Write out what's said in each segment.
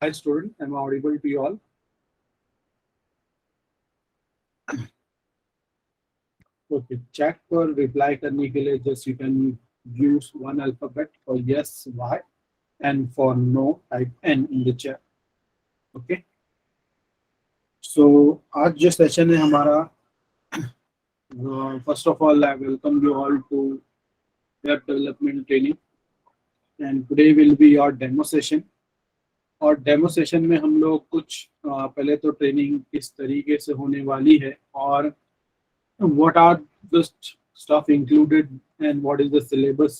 Hi student, am I audible to you all? Okay, chat पर reply करने के लिए just you can use one alphabet for yes Y and for no type N in the chat. Okay, so आज जो session है हमारा first of all I welcome you all to web development training and today will be your demo session. और demo session में हम लोग कुछ पहले तो ट्रेनिंग किस तरीके से होने वाली है और what are the stuff included and what is the syllabus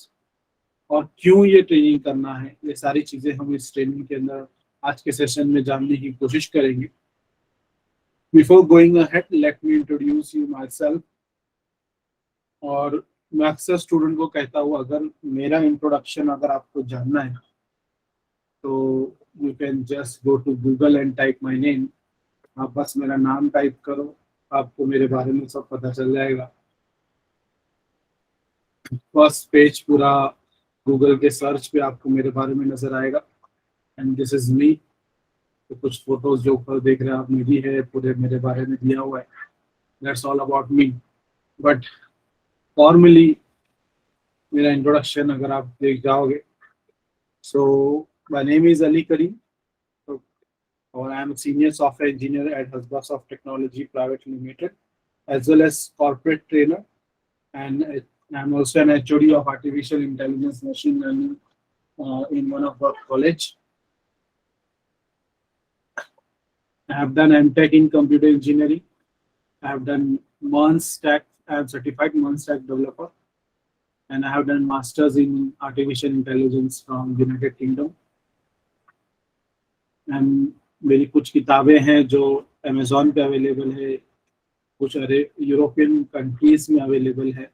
और क्यों ये ट्रेनिंग करना है, ये सारी चीजें हम इस ट्रेनिंग के अंदर आज के सेशन में जानने की कोशिश करेंगे. Before going ahead let me introduce you my self. और मैं अक्सर स्टूडेंट को कहता हूँ अगर मेरा इंट्रोडक्शन अगर आपको जानना है तो you can just go to Google and type my name. आप बस मेरा नाम टाइप करो, आपको मेरे बारे में सब पता चल जाएगा. फर्स्ट पेज पूरा गूगल के सर्च पे आपको मेरे बारे में नजर आएगा एंड दिस इज मी. तो कुछ फोटोज जो ऊपर देख रहे हैं आप मेरी है, पूरे मेरे बारे में दिया हुआ है. That's all about me. But formally मेरा इंट्रोडक्शन अगर आप देख जाओगे, so my name is Ali Karim और I am senior software engineer at Hasbasoft technology private limited as well as corporate trainer and I'm also an HOD of artificial intelligence machine learning in one of our college. I have done MTech in computer engineering. I have done MERN-STACK. I am certified MERN-STACK developer, and I have done masters in artificial intelligence from United Kingdom. And मेरी कुछ किताबें हैं जो Amazon पे available है, कुछ European countries में available है.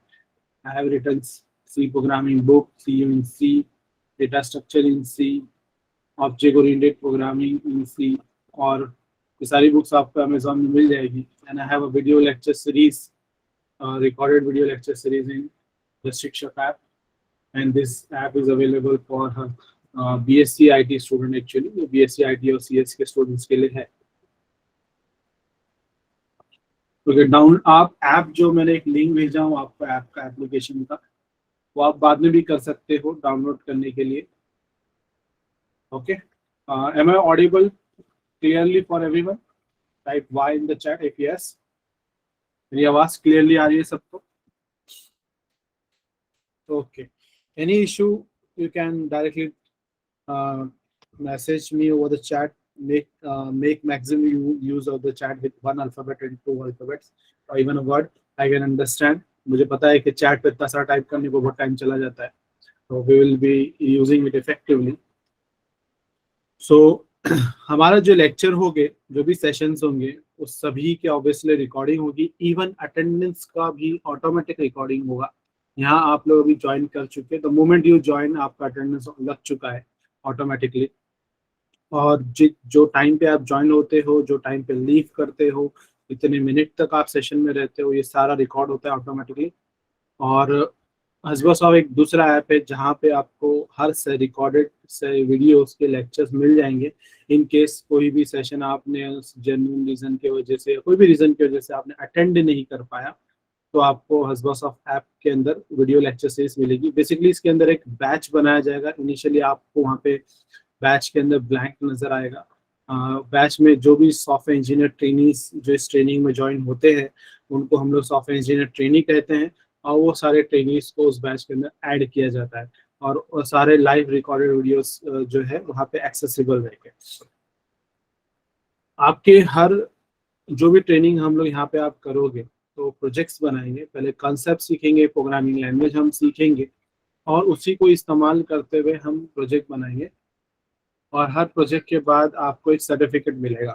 I have written C programming book, C in C, data structure in C, object oriented programming in C, और ये सारी बुक्स आपको अमेजोन में मिल जाएगी. And I have a video lecture series, recorded video lecture series in the Shikshak app, and this app is available for BSc IT student actually. BSc IT और CS के students के लिए है. तो down आप app जो मैंने एक लिंक भेजा हूँ आपको ऐप का एप्लीकेशन का, वो आप बाद में भी कर सकते हो डाउनलोड करने के लिए. Okay, am I audible clearly for everyone? Type Y in the chat if yes. मेरी आवाज क्लियरली आ रही है सबको? Okay, any issue you can directly message me over the chat. Make maximum use of the chat with one alphabet and two alphabets or even a word. I can understand. मुझे पता है कि chat पे इतना सारा type करने को बहुत टाइम चला जाता है, तो we will be using it effectively. So हमारा जो लेक्चर होंगे, जो भी सेशंस होंगे, उस सभी के ऑब्वियसली रिकॉर्डिंग होगी. इवन अटेंडेंस का भी ऑटोमेटिक रिकॉर्डिंग होगा. यहाँ आप लोग अभी ज्वाइन कर चुके, द मोमेंट यू ज्वाइन आपका अटेंडेंस लग चुका है ऑटोमेटिकली. और जो टाइम पे आप ज्वाइन होते हो, जो टाइम पे लीव करते हो, इतने मिनट तक आप सेशन में रहते हो, ये सारा रिकॉर्ड होता है ऑटोमेटिकली. और हसबासॉफ्ट एक दूसरा ऐप है जहाँ पे आपको हर से रिकॉर्डेड से वीडियोस के लेक्चर्स मिल जाएंगे. इन केस कोई भी सेशन आपने जेन्युइन रीजन की वजह से, कोई भी रीजन की वजह से आपने अटेंड नहीं कर पाया, तो आपको हसबासॉफ्ट ऐप के अंदर वीडियो लेक्चर सीरीज मिलेगी. बेसिकली इसके अंदर एक बैच बनाया जाएगा. इनिशियली आपको वहाँ पे बैच के अंदर ब्लैंक नजर आएगा. बैच में जो भी सॉफ्टवेयर इंजीनियर ट्रेनीज जो इस ट्रेनिंग में ज्वाइन होते हैं, उनको हम लोग सॉफ्टवेयर इंजीनियर ट्रेनी कहते हैं. और वो सारे ट्रेनीज को उस बैच के अंदर ऐड किया जाता है और सारे लाइव रिकॉर्डेड वीडियोस जो है वहाँ पे एक्सेसिबल रहेंगे. आपके हर जो भी ट्रेनिंग हम लोग यहाँ पे आप करोगे तो प्रोजेक्ट्स बनाएंगे. पहले कॉन्सेप्ट सीखेंगे, प्रोग्रामिंग लैंग्वेज हम सीखेंगे और उसी को इस्तेमाल करते हुए हम प्रोजेक्ट बनाएंगे. और हर प्रोजेक्ट के बाद आपको एक सर्टिफिकेट मिलेगा.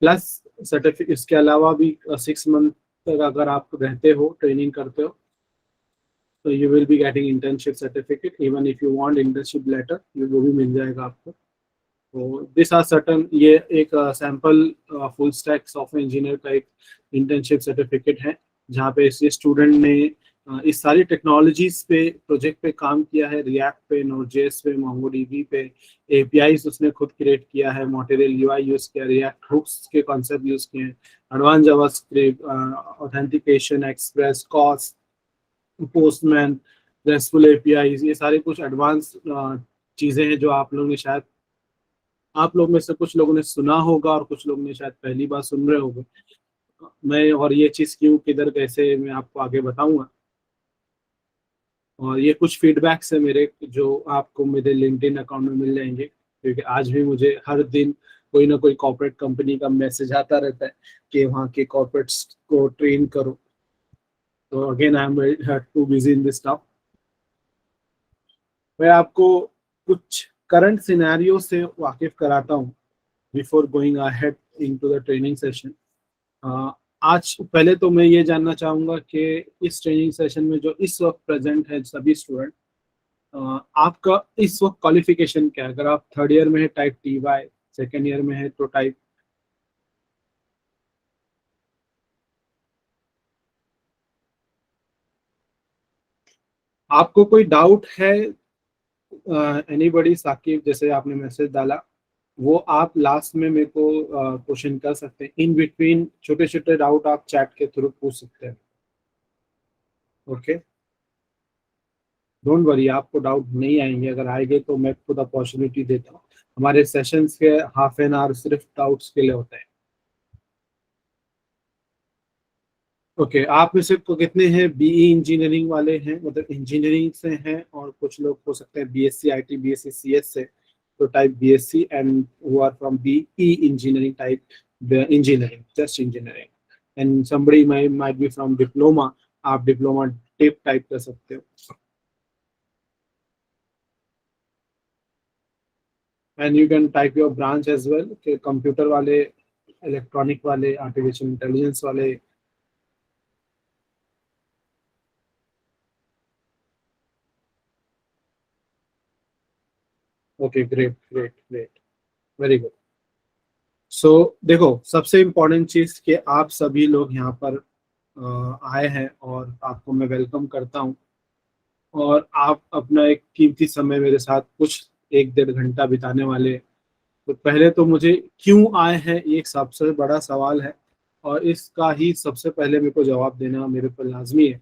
प्लस सर्टिफिकेट इसके अलावा भी 6 मंथ तक अगर आप रहते हो, ट्रेनिंग करते हो, तो you will be getting internship certificate. Even if you want internship letter, वो भी मिल जाएगा आपको. तो दिस आर सर्टन, ये एक sample full stack software engineer का एक इंटर्नशिप सर्टिफिकेट है जहाँ पे इस स्टूडेंट ने इस सारी टेक्नोलॉजीज पे प्रोजेक्ट पे काम किया है, रिएक्ट पे, नोड.जेएस पे, मोंगोडीबी पे। एपीआईज उसने खुद क्रिएट किया है, मॉटेरियल यूआई यूज किया, रिएक्ट हुक्स के कॉन्सेप्ट यूज किए हैं, advance JavaScript, authentication, express, cost, postman, restful APIs, ये सारे कुछ एडवांस चीजें हैं जो आप लोग में से कुछ लोगों ने सुना होगा और कुछ लोगों ने शायद पहली बार सुन रहे होंगे। मैं और ये चीज क्यों, किधर, कैसे, मैं आपको आगे बताऊंगा। और ये कुछ फीडबैक्स है मेरे जो आपको मेरे लिंक्डइन अकाउंट में मिल जाएंगे, क्योंकि आज भी मुझे हर दिन कोई ना कोई कॉर्पोरेट कंपनी का मैसेज आता रहता है कि वहाँ के कॉर्पोरेट्स को ट्रेन करो। तो again I am too busy in this stuff. मैं आपको कुछ करंट सिनेरियो से वाकिफ कराता हूँ before going ahead into the training session. आज पहले तो मैं ये जानना चाहूँगा कि इस ट्रेनिंग सेशन में जो इस वक्त प्रेजेंट है सभी स्टूडेंट, आपका इस वक्त क्वालिफिकेशन क्या है? अगर आप थर्ड ईयर में है type T Y, second year में है तो टाइप। आपको कोई डाउट है? एनीबडी, साकिब जैसे आपने मैसेज डाला, वो आप लास्ट में मेरे को क्वेश्चन कर सकते हैं। इन बिटवीन छोटे छोटे डाउट आप चैट के थ्रू पूछ सकते हैं। ओके, डोंट वरी, आपको डाउट नहीं आएंगे। अगर आएंगे तो मैं खुद अपॉर्चुनिटी देता हूँ। हमारे सेशंस के हाफ एन आवर सिर्फ डाउट्स के लिए होते हैं। ओके, आप में से को कितने हैं बीई इंजीनियरिंग वाले हैं, मतलब इंजीनियरिंग से हैं, और कुछ लोग हो सकते हैं बीएससी आईटी, बीएससी सीएस से, तो type BSc, and who are from BE engineering type, engineering, just engineering, and somebody might be from diploma, आप डिप्लोमा टिप टाइप कर सकते हो। And you can type your branch as well, कि computer वाले, electronic वाले, artificial intelligence वाले। Okay, great great great, very good. So देखो, सबसे इम्पोर्टेंट चीज कि आप सभी लोग यहाँ पर आए हैं और आपको मैं वेलकम करता हूँ, और आप अपना एक कीमती समय मेरे साथ कुछ 1-1.5 घंटा बिताने वाले। तो पहले तो मुझे क्यों आए हैं ये एक सबसे बड़ा सवाल है, और इसका ही सबसे पहले मेरे को जवाब देना मेरे पर लाजमी है।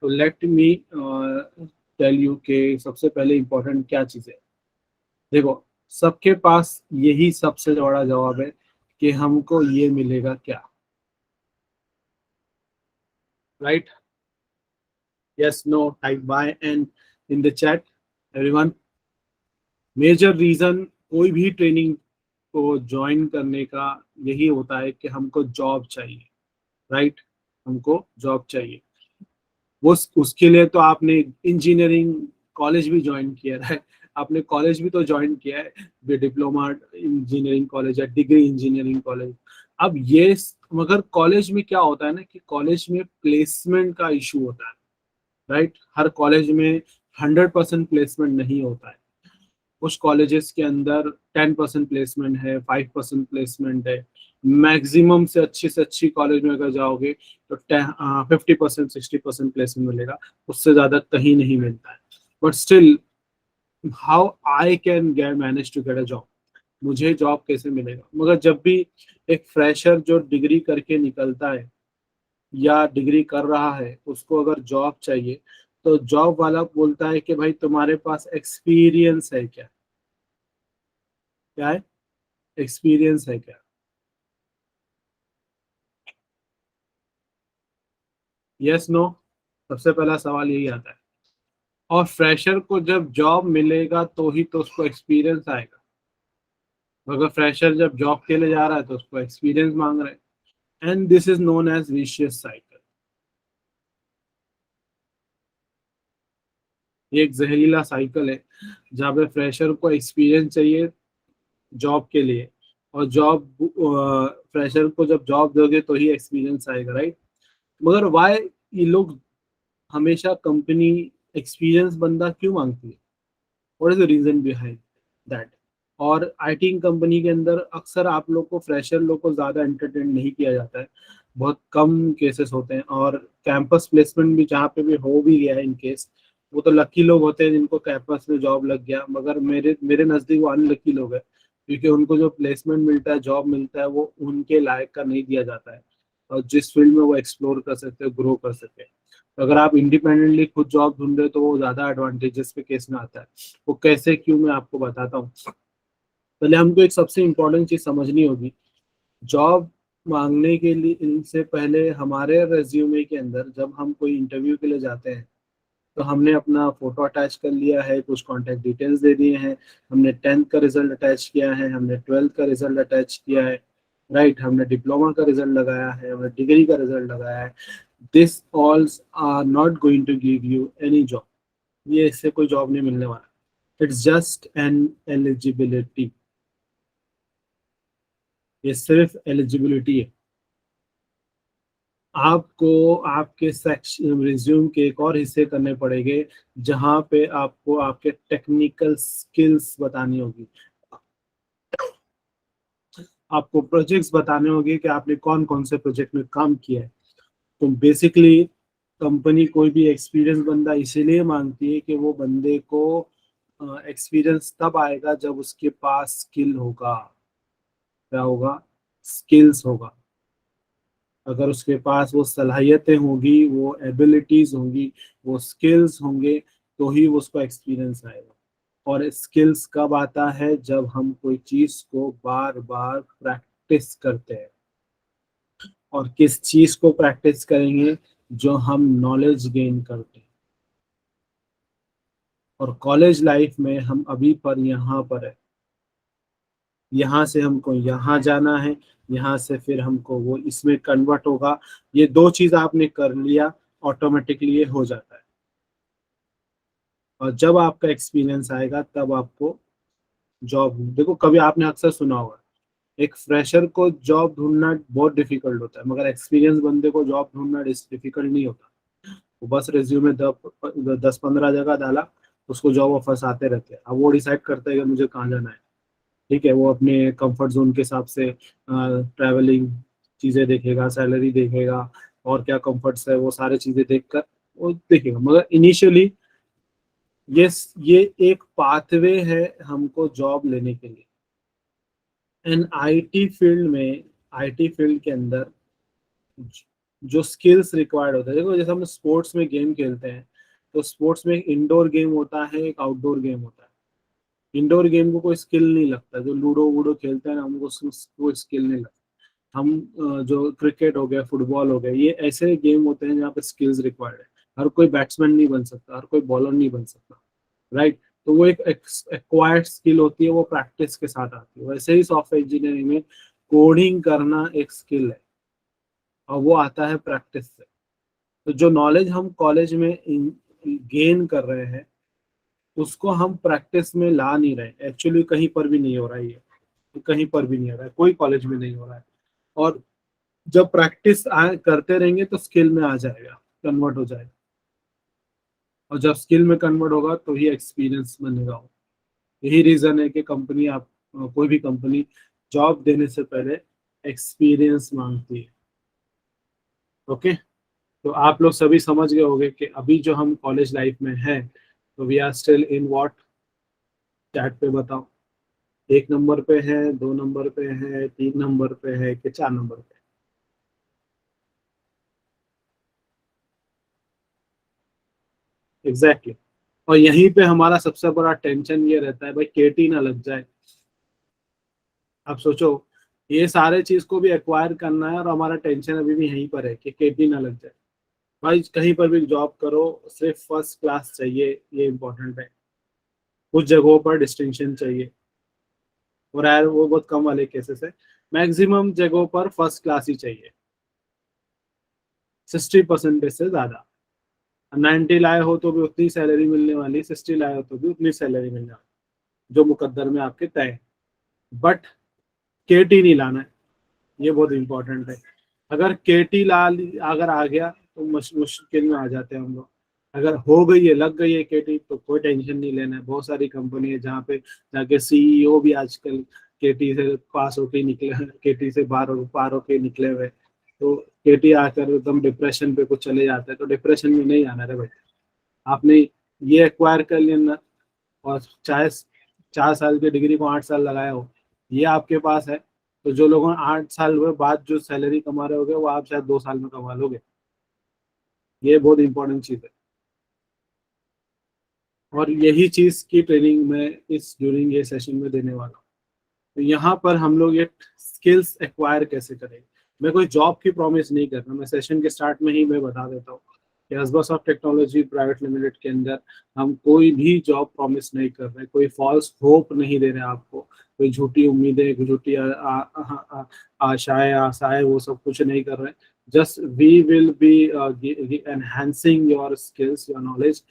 तो लेट मी टेल यू कि सबसे पहले इम्पोर्टेंट क्या चीज़ है। देखो, सबके पास यही सबसे बड़ा जवाब है कि हमको ये मिलेगा क्या, right? Yes, no, type bye and in the chat everyone. Major reason कोई भी ट्रेनिंग को ज्वाइन करने का यही होता है कि हमको जॉब चाहिए, राइट? हमको जॉब चाहिए। वो उसके लिए तो आपने इंजीनियरिंग कॉलेज भी ज्वाइन किया है, आपने कॉलेज भी तो ज्वाइन किया है, डिप्लोमा इंजीनियरिंग कॉलेज या डिग्री इंजीनियरिंग कॉलेज। अब ये, मगर कॉलेज में क्या होता है ना, कि कॉलेज में प्लेसमेंट का इशू होता है, राइट? हर कॉलेज में 100% प्लेसमेंट नहीं होता है। कुछ कॉलेजेस के अंदर 10% प्लेसमेंट है, 5% प्लेसमेंट है। मैक्सिमम से अच्छी कॉलेज में अगर जाओगे तो 50%, 60% प्लेसमेंट मिलेगा, उससे ज्यादा कहीं नहीं मिलता है। But still, how I can get manage to get a job, मुझे जॉब कैसे मिलेगा? मगर जब भी एक फ्रेशर जो डिग्री करके निकलता है या डिग्री कर रहा है, उसको अगर जॉब चाहिए, तो जॉब वाला बोलता है कि भाई तुम्हारे पास एक्सपीरियंस है क्या? क्या है? एक्सपीरियंस है क्या? यस, नो, सबसे पहला सवाल यही आता है। और फ्रेशर को जब जॉब मिलेगा तो ही तो उसको एक्सपीरियंस आएगा। अगर फ्रेशर जब जॉब के लिए जा रहा है तो उसको एक्सपीरियंस मांग रहे हैं, and this is known as vicious cycle. ये एक जहरीला साइकिल है, जहाँ पे फ्रेशर को एक्सपीरियंस चाहिए जॉब के लिए, और जॉब, फ्रेशर को जब जॉब दोगे तो ही एक्सपीरियंस आएगा, राइट? मगर वाई ये लोग हमेशा कंपनी एक्सपीरियंस बंदा क्यों मांगती है? What is the reason behind that? और आईटी कंपनी के अंदर अक्सर आप लोग को, फ्रेशर लोग को ज्यादा एंटरटेन नहीं किया जाता है। बहुत कम केसेस होते हैं। और कैंपस प्लेसमेंट भी जहाँ पे भी हो भी गया है इन केस, वो तो लकी लोग होते हैं जिनको कैंपस में जॉब लग गया, मगर मेरे मेरे नज़दीक वो अनलकी लोग हैं, क्योंकि उनको जो प्लेसमेंट मिलता है, जॉब मिलता है, वो उनके लायक का नहीं दिया जाता है, और जिस फील्ड में वो एक्सप्लोर कर सकते हैं, ग्रो कर सकते हैं। तो अगर आप इंडिपेंडेंटली खुद जॉब ढूंढ रहे हो तो वो ज़्यादा एडवांटेजेस पे केस में आता है। वो कैसे क्यों, मैं आपको बताता हूँ। पहले हमको एक सबसे इम्पोर्टेंट चीज़ समझनी होगी। जॉब मांगने के लिए इनसे पहले हमारे रेज्यूमे के अंदर जब हम कोई इंटरव्यू के लिए जाते हैं, तो हमने अपना फोटो अटैच कर लिया है, कुछ कॉन्टेक्ट डिटेल्स दे दिए हैं, हमने 10th का रिजल्ट अटैच किया है, हमने 12th का रिजल्ट अटैच किया है, राइट, हमने डिप्लोमा का रिजल्ट लगाया है, हमने डिग्री का रिजल्ट लगाया है। This alls are not going to give you any job. ये इससे कोई जॉब नहीं मिलने वाला। It's just an eligibility. ये सिर्फ एलिजिबिलिटी है। आपको आपके सेक्शन रिज्यूम के एक और हिस्से करने पड़ेंगे, जहां पे आपको आपके टेक्निकल स्किल्स बतानी होगी, आपको प्रोजेक्ट्स बताने होंगे कि आपने कौन कौन से प्रोजेक्ट में काम किया है। तो बेसिकली कंपनी कोई भी एक्सपीरियंस बंदा इसीलिए मांगती है कि वो बंदे को एक्सपीरियंस तब आएगा जब उसके पास स्किल होगा। क्या होगा? स्किल्स होगा। अगर उसके पास वो सलाहियतें होंगी, वो एबिलिटीज होंगी, वो स्किल्स होंगे, तो ही उसको एक्सपीरियंस आएगा। और स्किल्स कब आता है? जब हम कोई चीज को बार बार प्रैक्टिस करते हैं। और किस चीज को प्रैक्टिस करेंगे? जो हम नॉलेज गेन करते हैं। और कॉलेज लाइफ में हम अभी पर यहाँ पर है, यहाँ से हमको यहाँ जाना है, यहाँ से फिर हमको वो इसमें कन्वर्ट होगा। ये दो चीज आपने कर लिया, ऑटोमेटिकली ये हो जाता है। और जब आपका एक्सपीरियंस आएगा तब आपको जॉब, देखो कभी आपने अक्सर सुना होगा, एक फ्रेशर को जॉब ढूंढना बहुत डिफिकल्ट होता है, मगर एक्सपीरियंस बंदे को जॉब ढूंढना डिफिकल्ट नहीं होता। वो बस रिज्यूमे 10-15 जगह डाला, उसको जॉब ऑफर्स आते रहते हैं। अब वो डिसाइड करता है कि मुझे कहाँ जाना है। ठीक है, वो अपने कंफर्ट जोन के हिसाब से ट्रैवलिंग चीज़ें देखेगा, सैलरी देखेगा, और क्या कंफर्ट्स है वो सारी चीज़ें देखकर वो देखेगा। मगर इनिशियली ये ये एक पाथवे है हमको जॉब लेने के लिए। एंड आईटी फील्ड में, आईटी फील्ड के अंदर जो स्किल्स रिक्वायर्ड होता है, देखो जैसे हम स्पोर्ट्स में गेम खेलते हैं, तो स्पोर्ट्स में एक इंडोर गेम होता है, एक आउटडोर गेम होता है। इंडोर गेम को कोई स्किल नहीं लगता, जो लूडो वूडो खेलते हैं ना, हमको कोई स्किल नहीं लगता। हम जो क्रिकेट हो गया, फुटबॉल हो गया, ये ऐसे गेम होते हैं जहाँ पे स्किल्स रिक्वायर्ड है। हर कोई बैट्समैन नहीं बन सकता, हर कोई बॉलर नहीं बन सकता, राइट। तो वो एक एक्वायर्ड स्किल होती है, वो प्रैक्टिस के साथ आती है। वैसे ही सॉफ्टवेयर इंजीनियरिंग में कोडिंग करना एक स्किल है, और वो आता है प्रैक्टिस से। तो जो नॉलेज हम कॉलेज में गेन कर रहे हैं, उसको हम प्रैक्टिस में ला नहीं रहे। एक्चुअली कहीं पर भी नहीं हो रहा है ये, कहीं पर भी नहीं हो रहा है, कोई कॉलेज में नहीं हो रहा है। और जब प्रैक्टिस करते रहेंगे तो स्किल में आ जाएगा, कन्वर्ट हो जाएगा। और जब स्किल में कन्वर्ट होगा तो ही एक्सपीरियंस बनेगा। यही रीजन है कि कंपनी, आप कोई भी कंपनी जॉब देने से पहले एक्सपीरियंस मांगती है। ओके। तो आप लोग सभी समझ गए होंगे कि अभी जो हम कॉलेज लाइफ में है, तो we are still in what? Chat पे बताओ, 1 नंबर पे है, 2 नंबर पे है, 3 नंबर पे है, कि 4 नंबर पे? Exactly exactly. और यहीं पे हमारा सबसे बड़ा टेंशन ये रहता है, भाई केटी ना लग जाए। आप सोचो, ये सारे चीज को भी एक्वायर करना है, और हमारा टेंशन अभी भी यहीं पर है कि केटी ना लग जाए। भाई कहीं पर भी जॉब करो, सिर्फ फर्स्ट क्लास चाहिए, ये इंपॉर्टेंट है। कुछ जगहों पर डिस्टिंक्शन चाहिए, और यार वो बहुत कम वाले केसेस है। मैक्सिमम जगहों पर फर्स्ट क्लास ही चाहिए, 60% से ज्यादा। 90 लाए हो तो भी उतनी सैलरी मिलने वाली, 60 लाए हो तो भी उतनी सैलरी मिलने वाली, जो मुकद्दर में आपके तय है। बट केटी नहीं लाना है, ये बहुत इंपॉर्टेंट है। अगर केटी अगर आ गया तो मुश्किल में आ जाते हैं हम लोग। अगर हो गई है, लग गई है केटी, तो कोई टेंशन नहीं लेना है। बहुत सारी कंपनी है जहाँ पे जाके सीईओ भी आजकल केटी से पास होके निकले, केटी से पार होके निकले हुए। तो केटी आकर एकदम डिप्रेशन पे कुछ चले जाते हैं, तो डिप्रेशन में नहीं आना रे भाई। आपने ये एक्वायर कर लेना, और चाहे 4 साल की डिग्री को 8 साल लगाए हो, ये आपके पास है, तो जो लोगों 8 साल हुए बाद जो सैलरी कमा रहे होगे वो आप शायद 2 साल में कमा लोगे। ये बहुत इंपॉर्टेंट चीज है, और यही चीज की ट्रेनिंग मैं इस ड्यूरिंग ये सेशन में देने वाला हूँ। तो यहाँ पर हम लोग ये स्किल्स एक्वायर कैसे करें। मैं कोई जॉब की प्रॉमिस नहीं कर रहा, मैं सेशन के स्टार्ट में ही मैं बता देता हूँ कि हसबस टेक्नोलॉजी प्राइवेट लिमिटेड के अंदर हम कोई भी जॉब प्रॉमिस नहीं कर रहे, कोई फॉल्स होप नहीं दे रहे आपको, कोई झूठी उम्मीदें, झूठी आशाएं आशाएं वो सब कुछ नहीं कर रहे। Just we will be enhancing your skills, your knowledge,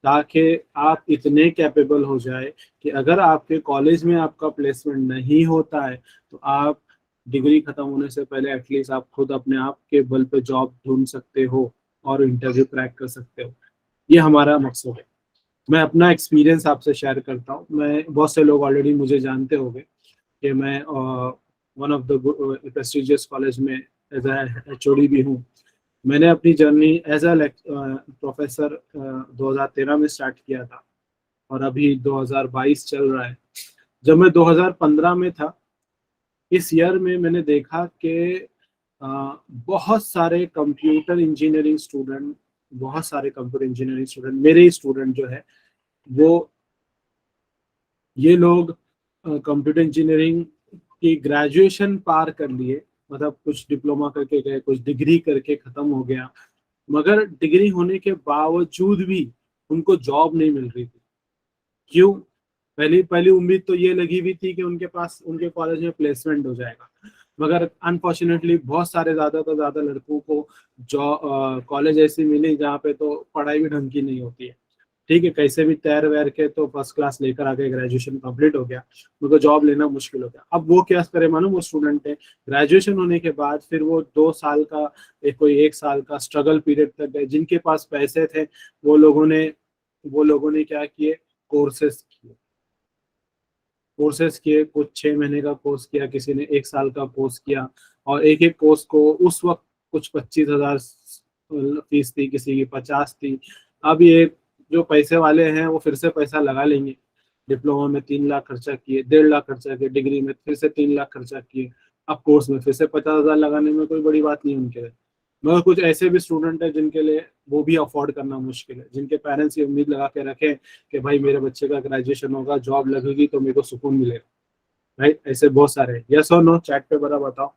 ताकि आप इतने कैपेबल हो जाए कि अगर आपके कॉलेज में आपका प्लेसमेंट नहीं होता है तो आप डिग्री खत्म होने से पहले एटलीस्ट आप खुद अपने आप के बल पे जॉब ढूंढ सकते हो और इंटरव्यू क्रैक कर सकते हो। ये हमारा मकसद है। मैं अपना एक्सपीरियंस आपसे शेयर करता हूँ। मैं, बहुत से लोग ऑलरेडी मुझे जानते होंगे कि मैं one of the prestigious college में एज एचओडी भी हूँ। मैंने अपनी जर्नी एज अ प्रोफेसर 2013 में स्टार्ट किया था, और अभी 2022 चल रहा है। जब मैं 2015 में था, इस ईयर में मैंने देखा कि बहुत सारे कंप्यूटर इंजीनियरिंग स्टूडेंट, मेरे ही स्टूडेंट जो है वो, ये लोग कंप्यूटर इंजीनियरिंग की ग्रेजुएशन पार कर लिए, मतलब कुछ डिप्लोमा करके गए, कुछ डिग्री करके खत्म हो गया, मगर डिग्री होने के बावजूद भी उनको जॉब नहीं मिल रही थी। क्यों? पहली पहली उम्मीद तो ये लगी हुई थी कि उनके पास उनके कॉलेज में प्लेसमेंट हो जाएगा, मगर अनफॉर्चुनेटली बहुत सारे ज्यादा तो ज्यादा लड़कों को जॉब कॉलेज ऐसी मिली जहाँ पे तो पढ़ाई भी ढंग की नहीं होती है। ठीक है, कैसे भी तैर वैर के तो फर्स्ट क्लास लेकर आके ग्रेजुएशन कंप्लीट हो गया, उनको जॉब लेना मुश्किल हो गया। अब वो क्या करे मालूम, वो स्टूडेंट है, ग्रेजुएशन होने के बाद फिर वो 2 साल का, कोई 1 साल का स्ट्रगल पीरियड तक गए। जिनके पास पैसे थे वो लोगों ने क्या किए, कोर्सेस किए। कुछ 6 महीने का कोर्स किया, किसी ने 1 साल का कोर्स किया, और एक एक कोर्स को उस वक्त कुछ 25,000 फीस थी, किसी की 50 थी। अब ये जो पैसे वाले हैं वो फिर से पैसा लगा लेंगे। डिप्लोमा में 3 लाख खर्चा किए, 1.5 लाख खर्चा किए, डिग्री में फिर से 3 लाख खर्चा किए, अब कोर्स में फिर से 50,000 लगाने में कोई बड़ी बात नहीं उनके लिए। मगर कुछ ऐसे भी स्टूडेंट है जिनके लिए वो भी अफोर्ड करना मुश्किल है, जिनके पेरेंट्स ये उम्मीद लगा के रखे कि भाई मेरे बच्चे का ग्रेजुएशन होगा, जॉब लगेगी तो मेरे को सुकून मिलेगा। राइट, ऐसे बहुत सारे हैं। यस और नो, चैट पे बड़ा बताओ।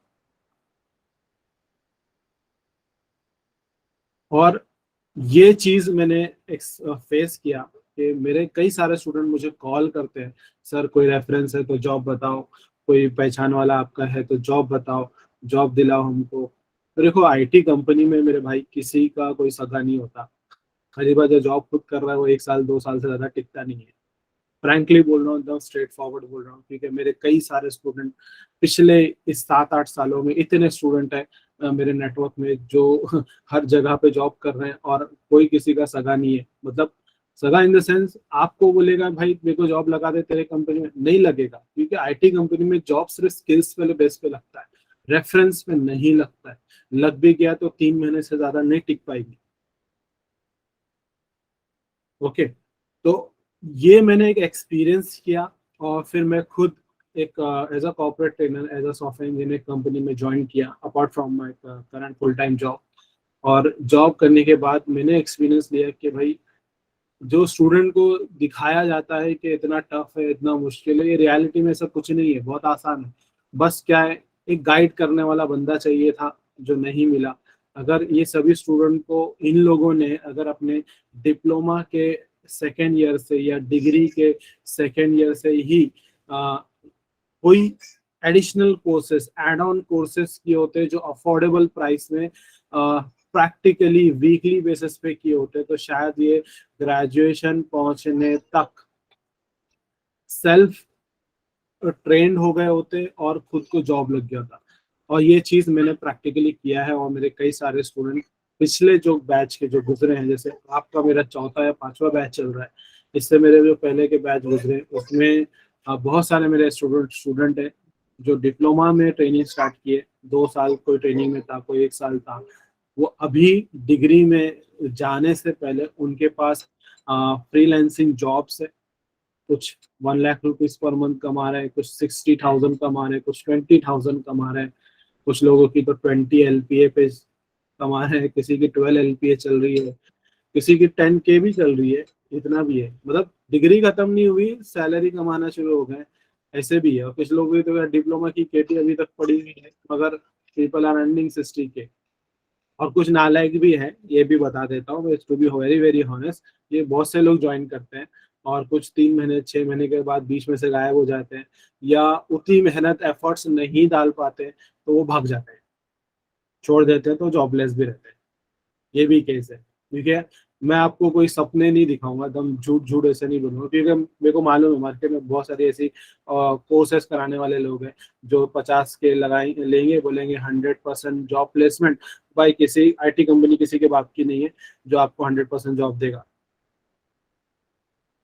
और ये चीज मैंने फेस किया कि मेरे कई सारे स्टूडेंट मुझे कॉल करते हैं, सर कोई रेफरेंस है तो जॉब बताओ, कोई पहचान वाला आपका है तो जॉब बताओ, जॉब दिलाओ हमको। तो देखो, आईटी कंपनी में मेरे भाई किसी का कोई सगा नहीं होता। खलीबा जो जॉब खुद कर रहा है वो 1 साल 2 साल से ज्यादा टिकता नहीं है। फ्रैंकली बोल रहा हूँ, एकदम स्ट्रेट फॉरवर्ड बोल रहा हूँ, क्योंकि मेरे कई सारे स्टूडेंट पिछले इस 7-8 सालों में, इतने स्टूडेंट हैं मेरे नेटवर्क में जो हर जगह पे जॉब कर रहे हैं, और कोई किसी का सगा नहीं है। मतलब सगा इन द सेंस, आपको बोलेगा भाई मेरे को जॉब लगा दे तेरे कंपनी में, नहीं लगेगा, क्योंकि आईटी कंपनी में जॉब सिर्फ स्किल्स वाले बेस पे लगता है, रेफरेंस में नहीं लगता है। लग भी गया तो 3 महीने से ज्यादा नहीं टिक पाएगी। ओके, तो ये मैंने एक एक्सपीरियंस किया, और फिर मैं खुद एक as a corporate trainer, as a software engineer company में ज्वाइन किया apart from my current full time job. और जॉब करने के बाद मैंने एक्सपीरियंस लिया कि भाई जो स्टूडेंट को दिखाया जाता है कि इतना टफ है, इतना मुश्किल है, ये रियलिटी में सब कुछ नहीं है, बहुत आसान है। बस क्या है, एक गाइड करने वाला बंदा चाहिए था, जो नहीं मिला। अगर ये सभी स्टूडेंट को इन लोगों ने अगर अपने डिप्लोमा के सेकेंड ईयर से या डिग्री के सेकेंड ईयर से ही कोई additional courses, add on courses किए होते जो अफोर्डेबल प्राइस में प्रैक्टिकली वीकली बेसिस पे किए होते, तो शायद ये ग्रेजुएशन पहुंचने तक सेल्फ ट्रेंड हो गए होते और खुद को जॉब लग गया था। और ये चीज मैंने प्रैक्टिकली किया है, और मेरे कई सारे स्टूडेंट पिछले जो बैच के जो गुजरे हैं, जैसे आपका मेरा चौथा या पांचवा बैच चल रहा है, इससे मेरे जो पहले के बैच गुजरे उसमें बहुत सारे मेरे स्टूडेंट हैं जो डिप्लोमा में ट्रेनिंग स्टार्ट किए, 2 साल कोई ट्रेनिंग में था, कोई 1 साल था, वो अभी डिग्री में जाने से पहले उनके पास फ्रीलांसिंग जॉब्स है। कुछ 1 लाख रुपीज पर मंथ कमा रहे हैं, कुछ 60,000 कमा रहे हैं, कुछ 20,000 कमा रहे हैं, कुछ लोगों की तो 20 LPA पे कमा रहे हैं, किसी की 12 LPA चल रही है, किसी की 10K भी चल रही है। इतना भी है, मतलब डिग्री खत्म नहीं हुई सैलरी कमाना शुरू हो गए, ऐसे भी है। और कुछ लोग भी तो डिप्लोमा की केटी अभी तक पड़ी हुई है, मगर पीपल आर अर्निंग 60K। और कुछ नालायक भी है, ये भी बता देता हूँ, to be very very honest, ये बहुत से लोग ज्वाइन करते हैं और कुछ 3 महीने 6 महीने के बाद बीच में से गायब हो जाते हैं, या उतनी मेहनत एफर्ट्स नहीं डाल पाते तो वो भाग जाते हैं, छोड़ देते हैं, तो जॉबलेस भी रहते हैं। ये भी केस है। ठीक है, मैं आपको कोई सपने नहीं दिखाऊंगा, दम झूठ झूठ ऐसे नहीं बोलूंगा, क्योंकि मेरे को मालूम है मार्केट में बहुत सारी ऐसी कोर्सेस कराने वाले लोग हैं जो 50K लगाए लेंगे, बोलेंगे 100% जॉब प्लेसमेंट। भाई किसी IT कंपनी किसी के बाप की नहीं है जो आपको 100% जॉब देगा।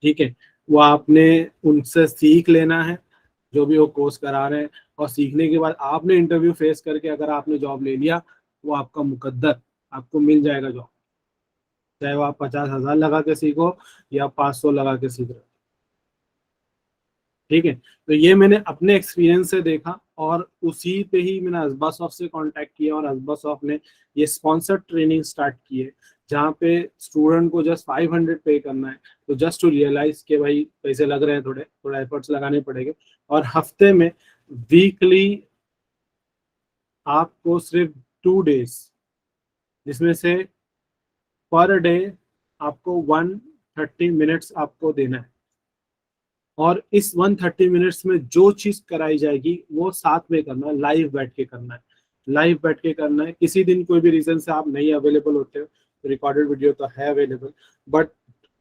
ठीक है, वो आपने उनसे सीख लेना है जो भी वो कोर्स करा रहे हैं, और सीखने के बाद आपने इंटरव्यू फेस करके अगर आपने जॉब ले लिया, वो आपका मुकद्दर, आपको मिल जाएगा जॉब, चाहे वो आप 50,000 लगा के सीखो या 500 लगा के सीख रहे हो। ठीक है, तो ये मैंने अपने एक्सपीरियंस से देखा, और उसी पे ही मैंने अजबा सॉफ्ट से कांटेक्ट किया, और अजबा सॉफ्ट ने ये स्पॉन्सर्ड ट्रेनिंग स्टार्ट की है, जहाँ पे स्टूडेंट को जस्ट 500 पे करना है। तो जस्ट टू रियलाइज के भाई पैसे लग रहे हैं, थोड़े थोड़ा एफर्ट्स लगाने पड़ेंगे। और हफ्ते में वीकली आपको सिर्फ 2 डेज, जिसमें से पर डे आपको 130 मिनट्स आपको देना है, और इस 130 मिनट्स में जो चीज कराई जाएगी वो साथ में करना है, लाइव बैठ के करना है। लाइव बैठ के करना है, किसी दिन कोई भी रीजन से आप नहीं अवेलेबल होते हो तो रिकॉर्डेड वीडियो तो है available, but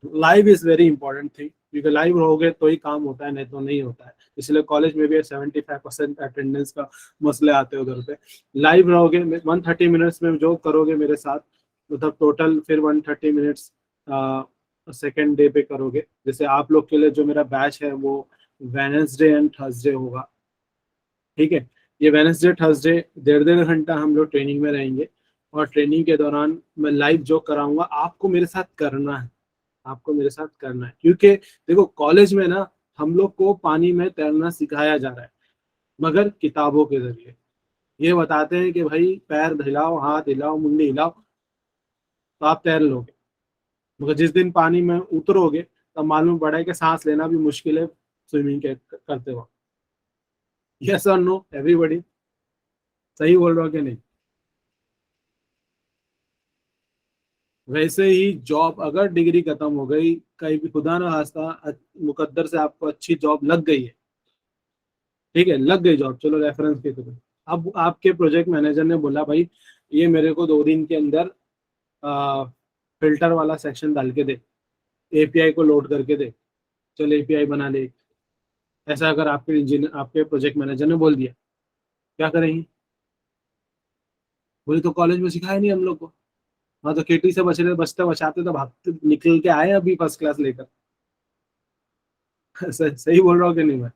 live is very important thing, क्योंकि लाइव रहोगे तो ही काम होता है, नहीं तो नहीं होता है। इसलिए कॉलेज में भी 75% अटेंडेंस का मसले आते हैं उधर पे। लाइव रहोगे, 130 मिनट्स में जो करोगे मेरे साथ, मतलब टोटल फिर 130 मिनट्स सेकेंड डे पे करोगे। जैसे आप लोग के लिए जो मेरा बैच है वो वेनेसडे एंड थर्सडे होगा। ठीक है, ये वेनेसडे थर्सडे 1.5 घंटा हम लोग ट्रेनिंग में रहेंगे, और ट्रेनिंग के दौरान मैं लाइव जो कराऊंगा आपको मेरे साथ करना है, आपको मेरे साथ करना है। क्योंकि देखो कॉलेज में ना हम लोग को पानी में तैरना सिखाया जा रहा है, मगर किताबों के जरिए। ये बताते हैं कि भाई पैर हिलाओ, हाथ हिलाओ, मुंडी हिलाओ, तो आप तैर लोगे। मगर जिस दिन पानी में उतरोगे तब मालूम पड़ा है कि सांस लेना भी मुश्किल है स्विमिंग के करते वक्त। यस और नो एवरीबॉडी, सही बोल रहा हो कि नहीं? वैसे ही जॉब, अगर डिग्री खत्म हो गई, कहीं भी खुदा ना खास्ता मुकद्दर से आपको अच्छी जॉब लग गई है, ठीक है, लग गई जॉब, चलो रेफरेंस के थ्रू, अब आपके प्रोजेक्ट मैनेजर ने बोला भाई ये मेरे को 2 दिन के अंदर फिल्टर वाला सेक्शन डाल के दे, API को लोड करके दे, चल API बना ले। ऐसा अगर आपके इंजीनियर, आपके प्रोजेक्ट मैनेजर ने बोल दिया, क्या करेंगे? बोले तो कॉलेज में सिखाया नहीं हम लोग को। हाँ, तो KT से बच रहे, बचते बचाते तो भागते निकल के आए अभी फर्स्ट क्लास लेकर। सही बोल रहा हूँ कि नहीं मैं?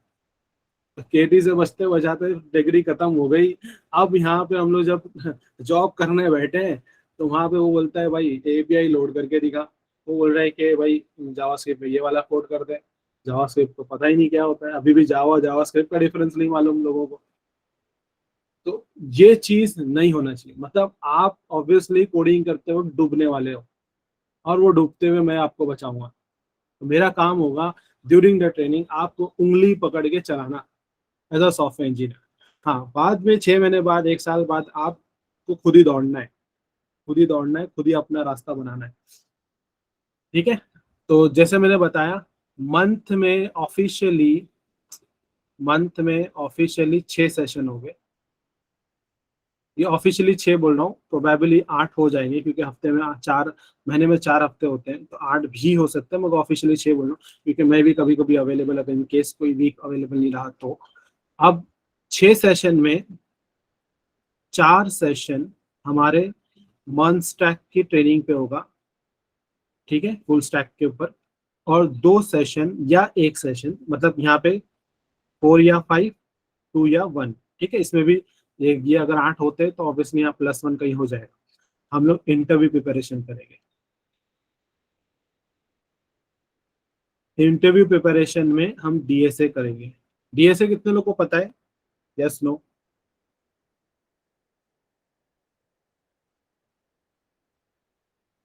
KT से बचते बचाते डिग्री खत्म हो गई। अब यहाँ पे हम लोग जब जॉब करने बैठे हैं, तो वहां पे वो बोलता है भाई API लोड करके दिखा। वो बोल रहा है कि भाई जावास्क्रिप्ट में ये वाला कोड कर दे। जावास्क्रिप्ट तो पता ही नहीं क्या होता है, अभी भी जावास्क्रिप्ट का डिफरेंस नहीं मालूम लोगों को। तो ये चीज नहीं होना चाहिए, मतलब आप ऑब्वियसली कोडिंग करते वक्त डूबने वाले हो, और वो डूबते हुए मैं आपको बचाऊंगा। तो मेरा काम होगा ड्यूरिंग द ट्रेनिंग आपको उंगली पकड़ के चलाना एज अ सॉफ्टवेयर इंजीनियर। हाँ, बाद में 6 महीने बाद, 1 साल बाद आपको खुद ही दौड़ना है, खुद ही दौड़ना है, खुद ही अपना रास्ता बनाना है। ठीक है, तो जैसे मैंने बताया, मंथ में ऑफिशियली मंथ में ऑफिशियली 6 सेशन हो गए। ये ऑफिशियली 6 बोल रहा हूँ, प्रोबेबली 8 हो जाएंगे, क्योंकि हफ्ते में 4, महीने में 4 हफ्ते होते हैं, तो 8 भी हो सकता है, मगर ऑफिशियली 6 बोल रहा हूँ, क्योंकि मैं भी कभी कभी अवेलेबल, अगर इन केस कोई वीक अवेलेबल नहीं रहा तो। अब 6 सेशन में 4 सेशन हमारे मंथ स्टैक की ट्रेनिंग पे होगा, ठीक है, फुल स्टैक के ऊपर, और 2 सेशन या 1 सेशन, मतलब यहाँ पे 4 या 5, 2 या 1, ठीक है, इसमें भी ये अगर 8 होते तो ऑब्वियसली यहाँ +1 कहीं हो जाएगा। हम लोग इंटरव्यू प्रिपरेशन करेंगे। इंटरव्यू प्रिपरेशन में हम डीएसए करेंगे। डीएसए कितने लोग को पता है? Yes no?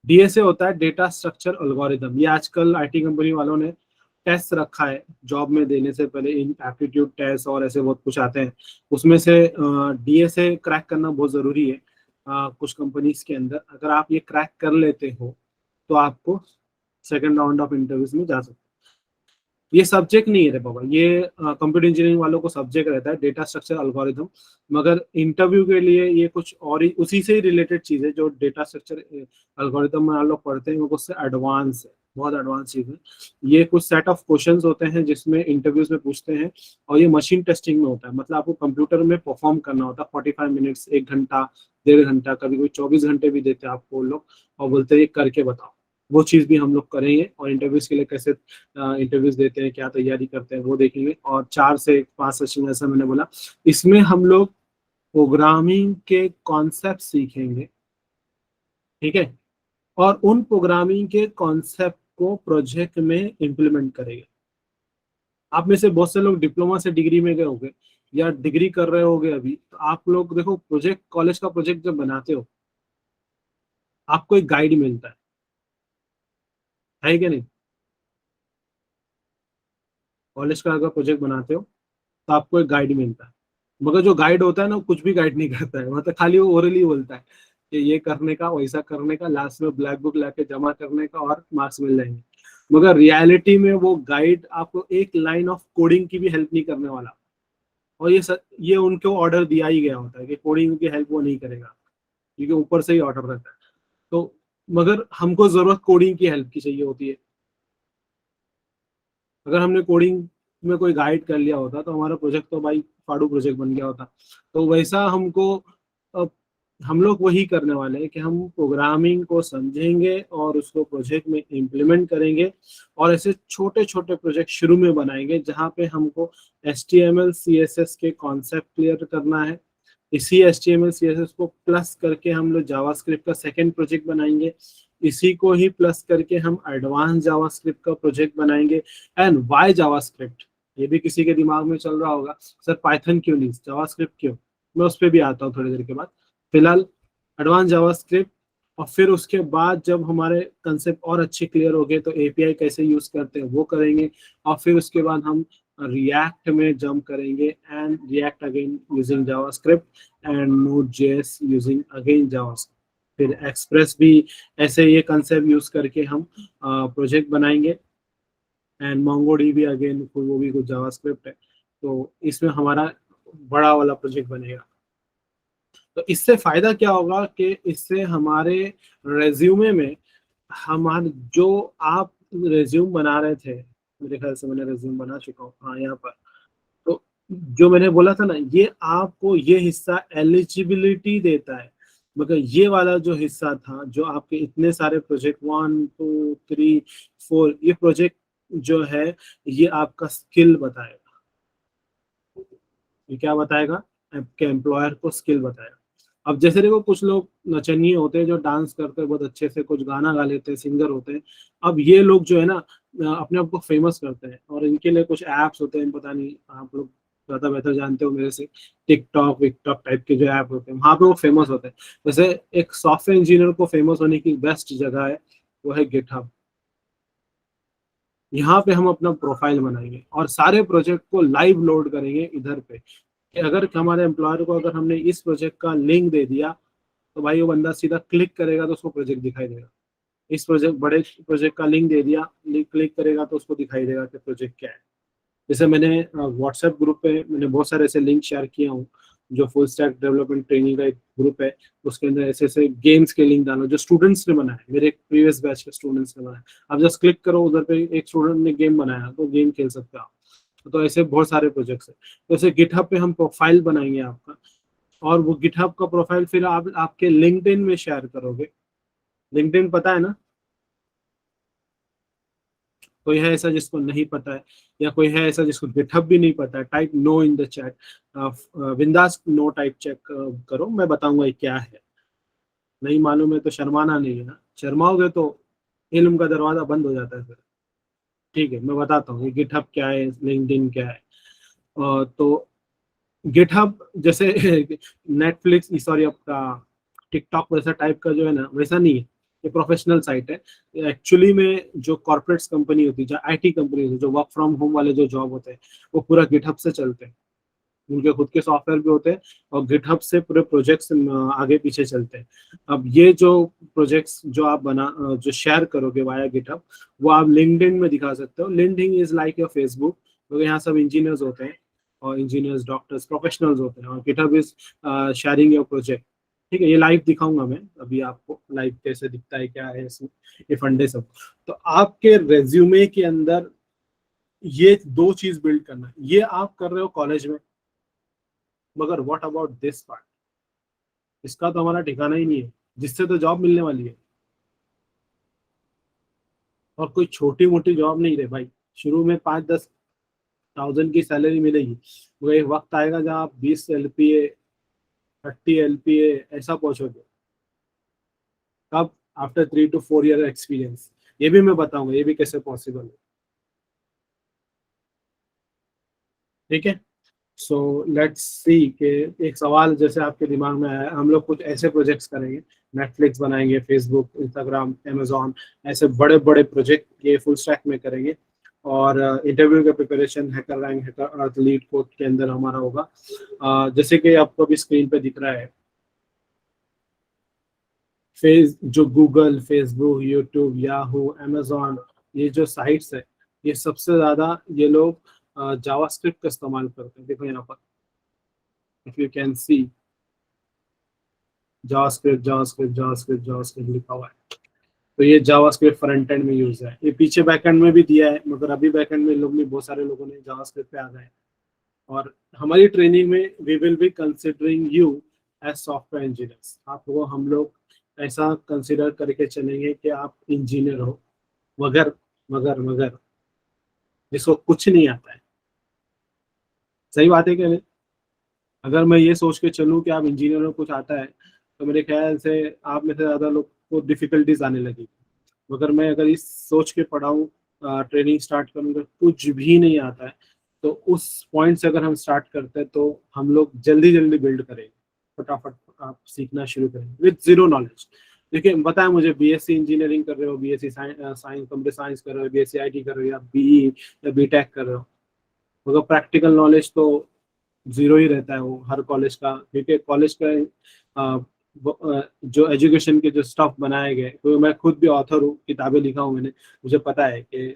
डीएसए होता है डेटा स्ट्रक्चर एल्गोरिदम। ये आजकल आईटी कंपनी वालों ने टेस्ट रखा है जॉब में देने से पहले, इन एप्टीट्यूड टेस्ट और ऐसे बहुत कुछ आते हैं, उसमें से डीएसए क्रैक करना बहुत जरूरी है। कुछ कंपनीज के अंदर अगर आप ये क्रैक कर लेते हो तो आपको सेकंड राउंड ऑफ इंटरव्यूज में जा सकते हो। ये सब्जेक्ट नहीं है रे बाबा, ये कंप्यूटर इंजीनियरिंग वालों को सब्जेक्ट रहता है डेटा स्ट्रक्चर एल्गोरिदम। मगर इंटरव्यू के लिए ये कुछ और ही उसी से ही रिलेटेड चीज है, जो डेटा स्ट्रक्चर एल्गोरिदम में आप लोग पढ़ते हैं वो उससे एडवांस है, बहुत एडवांस चीज है। ये कुछ सेट ऑफ क्वेश्चंस होते हैं जिसमें इंटरव्यूज में पूछते हैं, और ये मशीन टेस्टिंग में होता है। मतलब आपको कंप्यूटर में परफॉर्म करना होता है 45 मिनट्स, 1 घंटा, 1.5 घंटा, कभी कोई 24 घंटे भी देते हैं आपको लोग, और बोलते हैं ये करके बताओ। वो चीज भी हम लोग करेंगे, और इंटरव्यूज के लिए कैसे इंटरव्यूज देते हैं, क्या तैयारी करते हैं, वो देखेंगे। और 4 से 5 सेशन, जैसा मैंने बोला, इसमें हम लोग प्रोग्रामिंग के कॉन्सेप्ट सीखेंगे, ठीक है, और उन प्रोग्रामिंग के कॉन्सेप्ट को प्रोजेक्ट में इम्प्लीमेंट करेंगे। आप में से बहुत से लोग डिप्लोमा से डिग्री में गए होंगे या डिग्री कर रहे होगे अभी, तो आप लोग देखो, प्रोजेक्ट, कॉलेज का प्रोजेक्ट जब बनाते हो आपको एक गाइड मिलता है कि नहीं? कॉलेज का अगर प्रोजेक्ट बनाते हो तो आपको एक गाइड मिलता है, मगर जो गाइड होता है ना, वो कुछ भी गाइड नहीं करता है, मतलब खाली वो ओरली बोलता है कि ये करने का, वैसा करने का, लास्ट में ब्लैक बुक लाके जमा करने का और मार्क्स मिल जाएंगे। मगर रियलिटी में वो गाइड आपको एक लाइन ऑफ कोडिंग की भी हेल्प नहीं करने वाला। और ये उनको ऑर्डर दिया ही गया होता है कि कोडिंग की हेल्प वो नहीं करेगा, क्योंकि ऊपर से ही ऑर्डर रहता है। तो मगर हमको जरूरत कोडिंग की हेल्प की चाहिए होती है। अगर हमने कोडिंग में कोई गाइड कर लिया होता तो हमारा प्रोजेक्ट तो भाई फाड़ू प्रोजेक्ट बन गया होता। तो वैसा हमको, अब हम लोग वही करने वाले हैं कि हम प्रोग्रामिंग को समझेंगे और उसको प्रोजेक्ट में इम्प्लीमेंट करेंगे, और ऐसे छोटे छोटे प्रोजेक्ट शुरू में बनाएंगे जहाँ पे हमको HTML CSS के कॉन्सेप्ट क्लियर करना है। इसी HTML CSS को प्लस करके हम लोग जावास्क्रिप्ट का सेकेंड प्रोजेक्ट बनाएंगे। इसी को ही प्लस करके हम एडवांस जावास्क्रिप्ट का प्रोजेक्ट बनाएंगे। And why JavaScript? ये भी किसी के दिमाग में चल रहा होगा, सर पाइथन क्यों नहीं, जावास्क्रिप्ट क्यों? मैं उस पर भी आता हूँ थोड़ी देर के बाद। फिलहाल एडवांस जावास्क्रिप्ट, और फिर उसके बाद जब हमारे कंसेप्ट और अच्छे क्लियर हो गए तो एपीआई कैसे यूज करते हैं वो करेंगे। और फिर उसके बाद हम रिएक्ट में जंप करेंगे, and react again using JavaScript, and node JS using again JavaScript. फिर एक्सप्रेस भी ऐसे ये कंसेप्ट यूज करके हम प्रोजेक्ट बनाएंगे। एंड मोंगोडीबी अगेन, वो भी कुछ जावास्क्रिप्ट है। तो इसमें हमारा बड़ा वाला प्रोजेक्ट बनेगा। तो इससे फायदा क्या होगा कि इससे हमारे रेज्यूमे में, हमारे जो आप रेज्यूम बना रहे थे, मेरे ख्याल से मैंने रेज्यूम बना चुका हूँ, हाँ यहाँ पर। तो जो मैंने बोला था ना, ये आपको ये हिस्सा एलिजिबिलिटी देता है। मगर ये वाला जो हिस्सा था, जो आपके इतने सारे प्रोजेक्ट 1 2 3 4, ये प्रोजेक्ट जो है, ये आपका स्किल बताएगा। ये क्या बताएगा? आपके एम्प्लॉयर को स्किल बताएगा। अब जैसे देखो, कुछ लोग नचनिए होते हैं जो डांस करते हैं बहुत अच्छे से, कुछ गाना गा लेते हैं, सिंगर होते हैं। अब ये लोग जो है ना, अपने आप को फेमस करते हैं, और इनके लिए कुछ एप्स होते हैं, पता नहीं आप लोग ज्यादा बेहतर जानते हो मेरे से, टिकटॉक विकटॉक टाइप के जो ऐप होते हैं, वहां पे वो फेमस होते हैं। वैसे एक सॉफ्टवेयर इंजीनियर को फेमस होने की बेस्ट जगह है, वो है गिटहब। यहाँ पे हम अपना प्रोफाइल बनाएंगे और सारे प्रोजेक्ट को लाइव लोड करेंगे इधर पे, कि अगर हमारे एम्प्लॉयर को अगर हमने इस प्रोजेक्ट का लिंक दे दिया, तो भाई वो बंदा सीधा क्लिक करेगा तो उसको प्रोजेक्ट दिखाई देगा। इस प्रोजेक्ट, बड़े प्रोजेक्ट का लिंक दे दिया, लिंक क्लिक करेगा तो उसको दिखाई देगा कि प्रोजेक्ट क्या है। जैसे मैंने व्हाट्सएप ग्रुप पे मैंने बहुत सारे ऐसे लिंक शेयर किए हूँ, जो फुल स्टैक डेवलपमेंट ट्रेनिंग का एक ग्रुप है, उसके अंदर ऐसे ऐसे गेम्स के लिंक डालो जो स्टूडेंट्स ने बनाए, मेरे प्रीवियस बैच के स्टूडेंट्स ने बनाए। आप जस्ट क्लिक करो उधर पे, एक स्टूडेंट ने गेम बनाया तो गेम खेल सकते हो आप। तो ऐसे बहुत सारे प्रोजेक्ट्स है। तो ऐसे गिटहब पे हम प्रोफाइल बनाएंगे आपका, और वो गिटहब का प्रोफाइल फिर आप आपके लिंक्डइन में शेयर करोगे। लिंक्डइन पता है ना? कोई है ऐसा जिसको नहीं पता है, या कोई है ऐसा जिसको गिटहब भी नहीं पता है? Type no in the chat, बिंदास नो टाइप चेक करो, मैं बताऊंगा ये क्या है। नहीं मालूम है तो शर्माना नहीं है ना, शर्माओगे तो इल्म का दरवाजा बंद हो जाता है फिर। ठीक है, मैं बताता हूँ ये गिटहब क्या है, लिंक्डइन क्या है। तो गिटहब जैसे नेटफ्लिक्स, सॉरी आपका टिकटॉक वैसा टाइप का जो है ना, वैसा नहीं है। ये प्रोफेशनल साइट है। एक्चुअली में जो कॉर्पोरेट्स कंपनी होती है, जो आईटी कंपनी होती है, जो वर्क फ्रॉम होम वाले जो जॉब होते हैं, वो पूरा गिटहब से चलते हैं। उनके खुद के सॉफ्टवेयर भी होते हैं, और गिटहब से पूरे प्रोजेक्ट्स आगे पीछे चलते हैं। अब ये जो प्रोजेक्ट्स जो आप जो शेयर करोगे वाया गिटहब, वो आप लिंक्डइन में दिखा सकते हो। LinkedIn is like your Facebook, क्योंकि यहाँ सब इंजीनियर्स होते हैं, और इंजीनियर्स, डॉक्टर्स, प्रोफेशनल्स होते हैं, और GitHub is sharing your project. ठीक है, ये लाइव दिखाऊंगा मैं अभी आपको, लाइव कैसे दिखता है, क्या है इसमें, ये फंडे सब। तो आपके रेज्यूमे के अंदर ये दो चीज बिल्ड करना है। ये आप कर रहे हो कॉलेज में, मगर व्हाट अबाउट दिस पार्ट, इसका तो हमारा ठिकाना ही नहीं है, जिससे तो जॉब मिलने वाली है। और कोई छोटी मोटी जॉब नहीं रहे भाई। शुरू में 5-10 थाउजेंड की सैलरी मिलेगी, वो एक वक्त आएगा जहाँ आप 20 LPA, 30 LPA ऐसा पहुंचोगे। कब? After 3 to 4 year experience. ये भी मैं बताऊंगा ये भी कैसे पॉसिबल है। ठीक है, सो लेट्स सी कि एक सवाल जैसे आपके दिमाग में आया, हम लोग कुछ ऐसे प्रोजेक्ट्स करेंगे, नेटफ्लिक्स बनाएंगे, फेसबुक, इंस्टाग्राम, अमेजोन, ऐसे बड़े बड़े प्रोजेक्ट ये फुल स्टैक में करेंगे। और इंटरव्यू का प्रिपरेशन हैकर रैंक, हैकर अर्थ लीड कोड के अंदर हमारा होगा। जैसे कि आपको अभी स्क्रीन पे दिख रहा है, जो Google, Facebook, YouTube, Yahoo, Amazon, ये जो साइट्स है, ये सबसे ज्यादा ये लोग जावास्क्रिप्ट का इस्तेमाल करते हैं। देखो यहाँ पर, if you can see, JavaScript JavaScript JavaScript JavaScript लिखा हुआ है। तो ये जावास्क्रिप्ट फ्रंट एंड में यूज है, ये पीछे बैक एंड में भी दिया है, मगर अभी बैक एंड में लोग नहीं, बहुत सारे लोगों ने जावास्क्रिप्ट पे आ गए। और हमारी ट्रेनिंग में we will be considering you as software engineers. आपको हम लोग ऐसा कंसिडर करके चलेंगे कि आप इंजीनियर हो, मगर मगर मगर जिसको कुछ नहीं आता है। सही बात है क्या नहीं? अगर मैं ये सोच के चलूँ कि आप इंजीनियर हो, कुछ आता है, तो मेरे ख्याल से आप में से ज्यादा लोग को डिफिकल्टीज आने लगेगी। मगर मैं अगर इस सोच के पढ़ाऊँ, ट्रेनिंग स्टार्ट करूँगा, कुछ भी नहीं आता है, तो उस पॉइंट से अगर हम स्टार्ट करते हैं तो हम लोग जल्दी जल्दी बिल्ड करेंगे, फटाफट आप सीखना शुरू करेंगे विद जीरो नॉलेज। देखिए बताएं मुझे, बीएससी इंजीनियरिंग कर रहे हो, बीएससी साइंस, कंप्यूटर साइंस कर रहे हो, बीएससी आईटी कर रहे हो, या बीई या बीटेक कर रहे हो, मगर प्रैक्टिकल नॉलेज तो जीरो ही रहता है वो हर कॉलेज का। क्योंकि कॉलेज का जो एजुकेशन के जो स्टफ बनाए गए, तो मैं खुद भी ऑथर हूँ, किताबें लिखा हूँ मैंने, मुझे पता है कि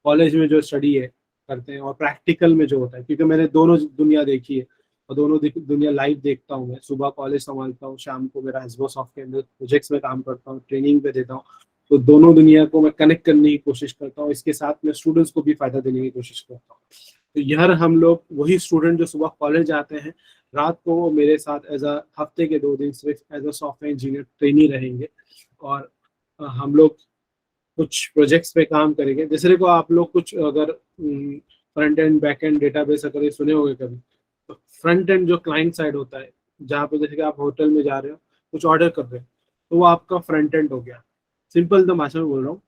कॉलेज में जो स्टडी है करते हैं और प्रैक्टिकल में जो होता है, क्योंकि मैंने दोनों दुनिया देखी है, और दोनों दुनिया लाइव देखता हूँ। मैं सुबह कॉलेज संभालता हूँ, शाम को मेरा एसबो सॉफ्ट के अंदर प्रोजेक्ट्स में काम करता हूँ, ट्रेनिंग पे देता हूँ। तो दोनों दुनिया को मैं कनेक्ट करने की कोशिश करता हूँ, इसके साथ में स्टूडेंट्स को भी फायदा देने की कोशिश करता हूँ। तो यार हम लोग वही स्टूडेंट जो सुबह कॉलेज आते हैं, रात को वो मेरे साथ एज अ हफ्ते के 2 दिन सिर्फ as a software engineer trainee रहेंगे। और हम लोग कुछ प्रोजेक्ट्स पे काम करेंगे। जैसे देखो आप लोग कुछ अगर front end back and database अगर ये सुने होंगे कभी, तो फ्रंट एंड जो क्लाइंट साइड होता है, जहाँ पे जैसे कि आप होटल में जा रहे हो, कुछ ऑर्डर कर रहे हो, तो वो आपका फ्रंट एंड हो गया। सिंपल तो भाषा में बोल रहा हूँ।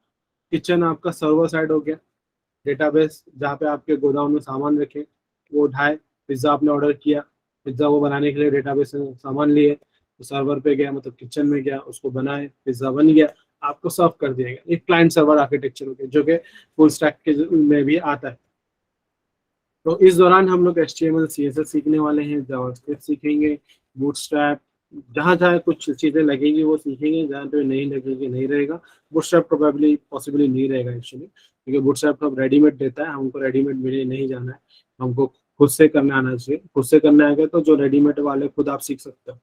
किचन आपका सर्वर साइड हो गया। डेटाबेस जहाँ पे आपके गोदाम में सामान रखे, वो उठाए। पिज्ज़ा आपने ऑर्डर किया, पिज्ज़ा वो बनाने के लिए डेटाबेस से सामान लिए, तो सर्वर पे गया, मतलब किचन में गया, उसको बनाए, पिज्ज़ा बन गया, आपको सर्व कर दिया गया। एक क्लाइंट सर्वर आर्किटेक्चर हो गया, जो कि फुल स्टैक के में भी आता है। तो इस दौरान हम लोग HTML CSS सीखने वाले हैं, जावास्क्रिप्ट सीखेंगे, बूटस्ट्रैप, जहाँ जहाँ कुछ चीज़ें लगेंगी वो सीखेंगे, जहाँ पे नहीं लगेगी नहीं रहेगा। बूटस्ट्रैप प्रोबेबली पॉसिबली नहीं रहेगा एक्चुअली, क्योंकि बूटस्ट्रैप अब रेडीमेड देता है, हमको रेडीमेड मिले नहीं जाना है, हमको खुद से करना आना चाहिए। खुद से करना आएगा तो जो रेडीमेड वाले खुद आप सीख सकते हो।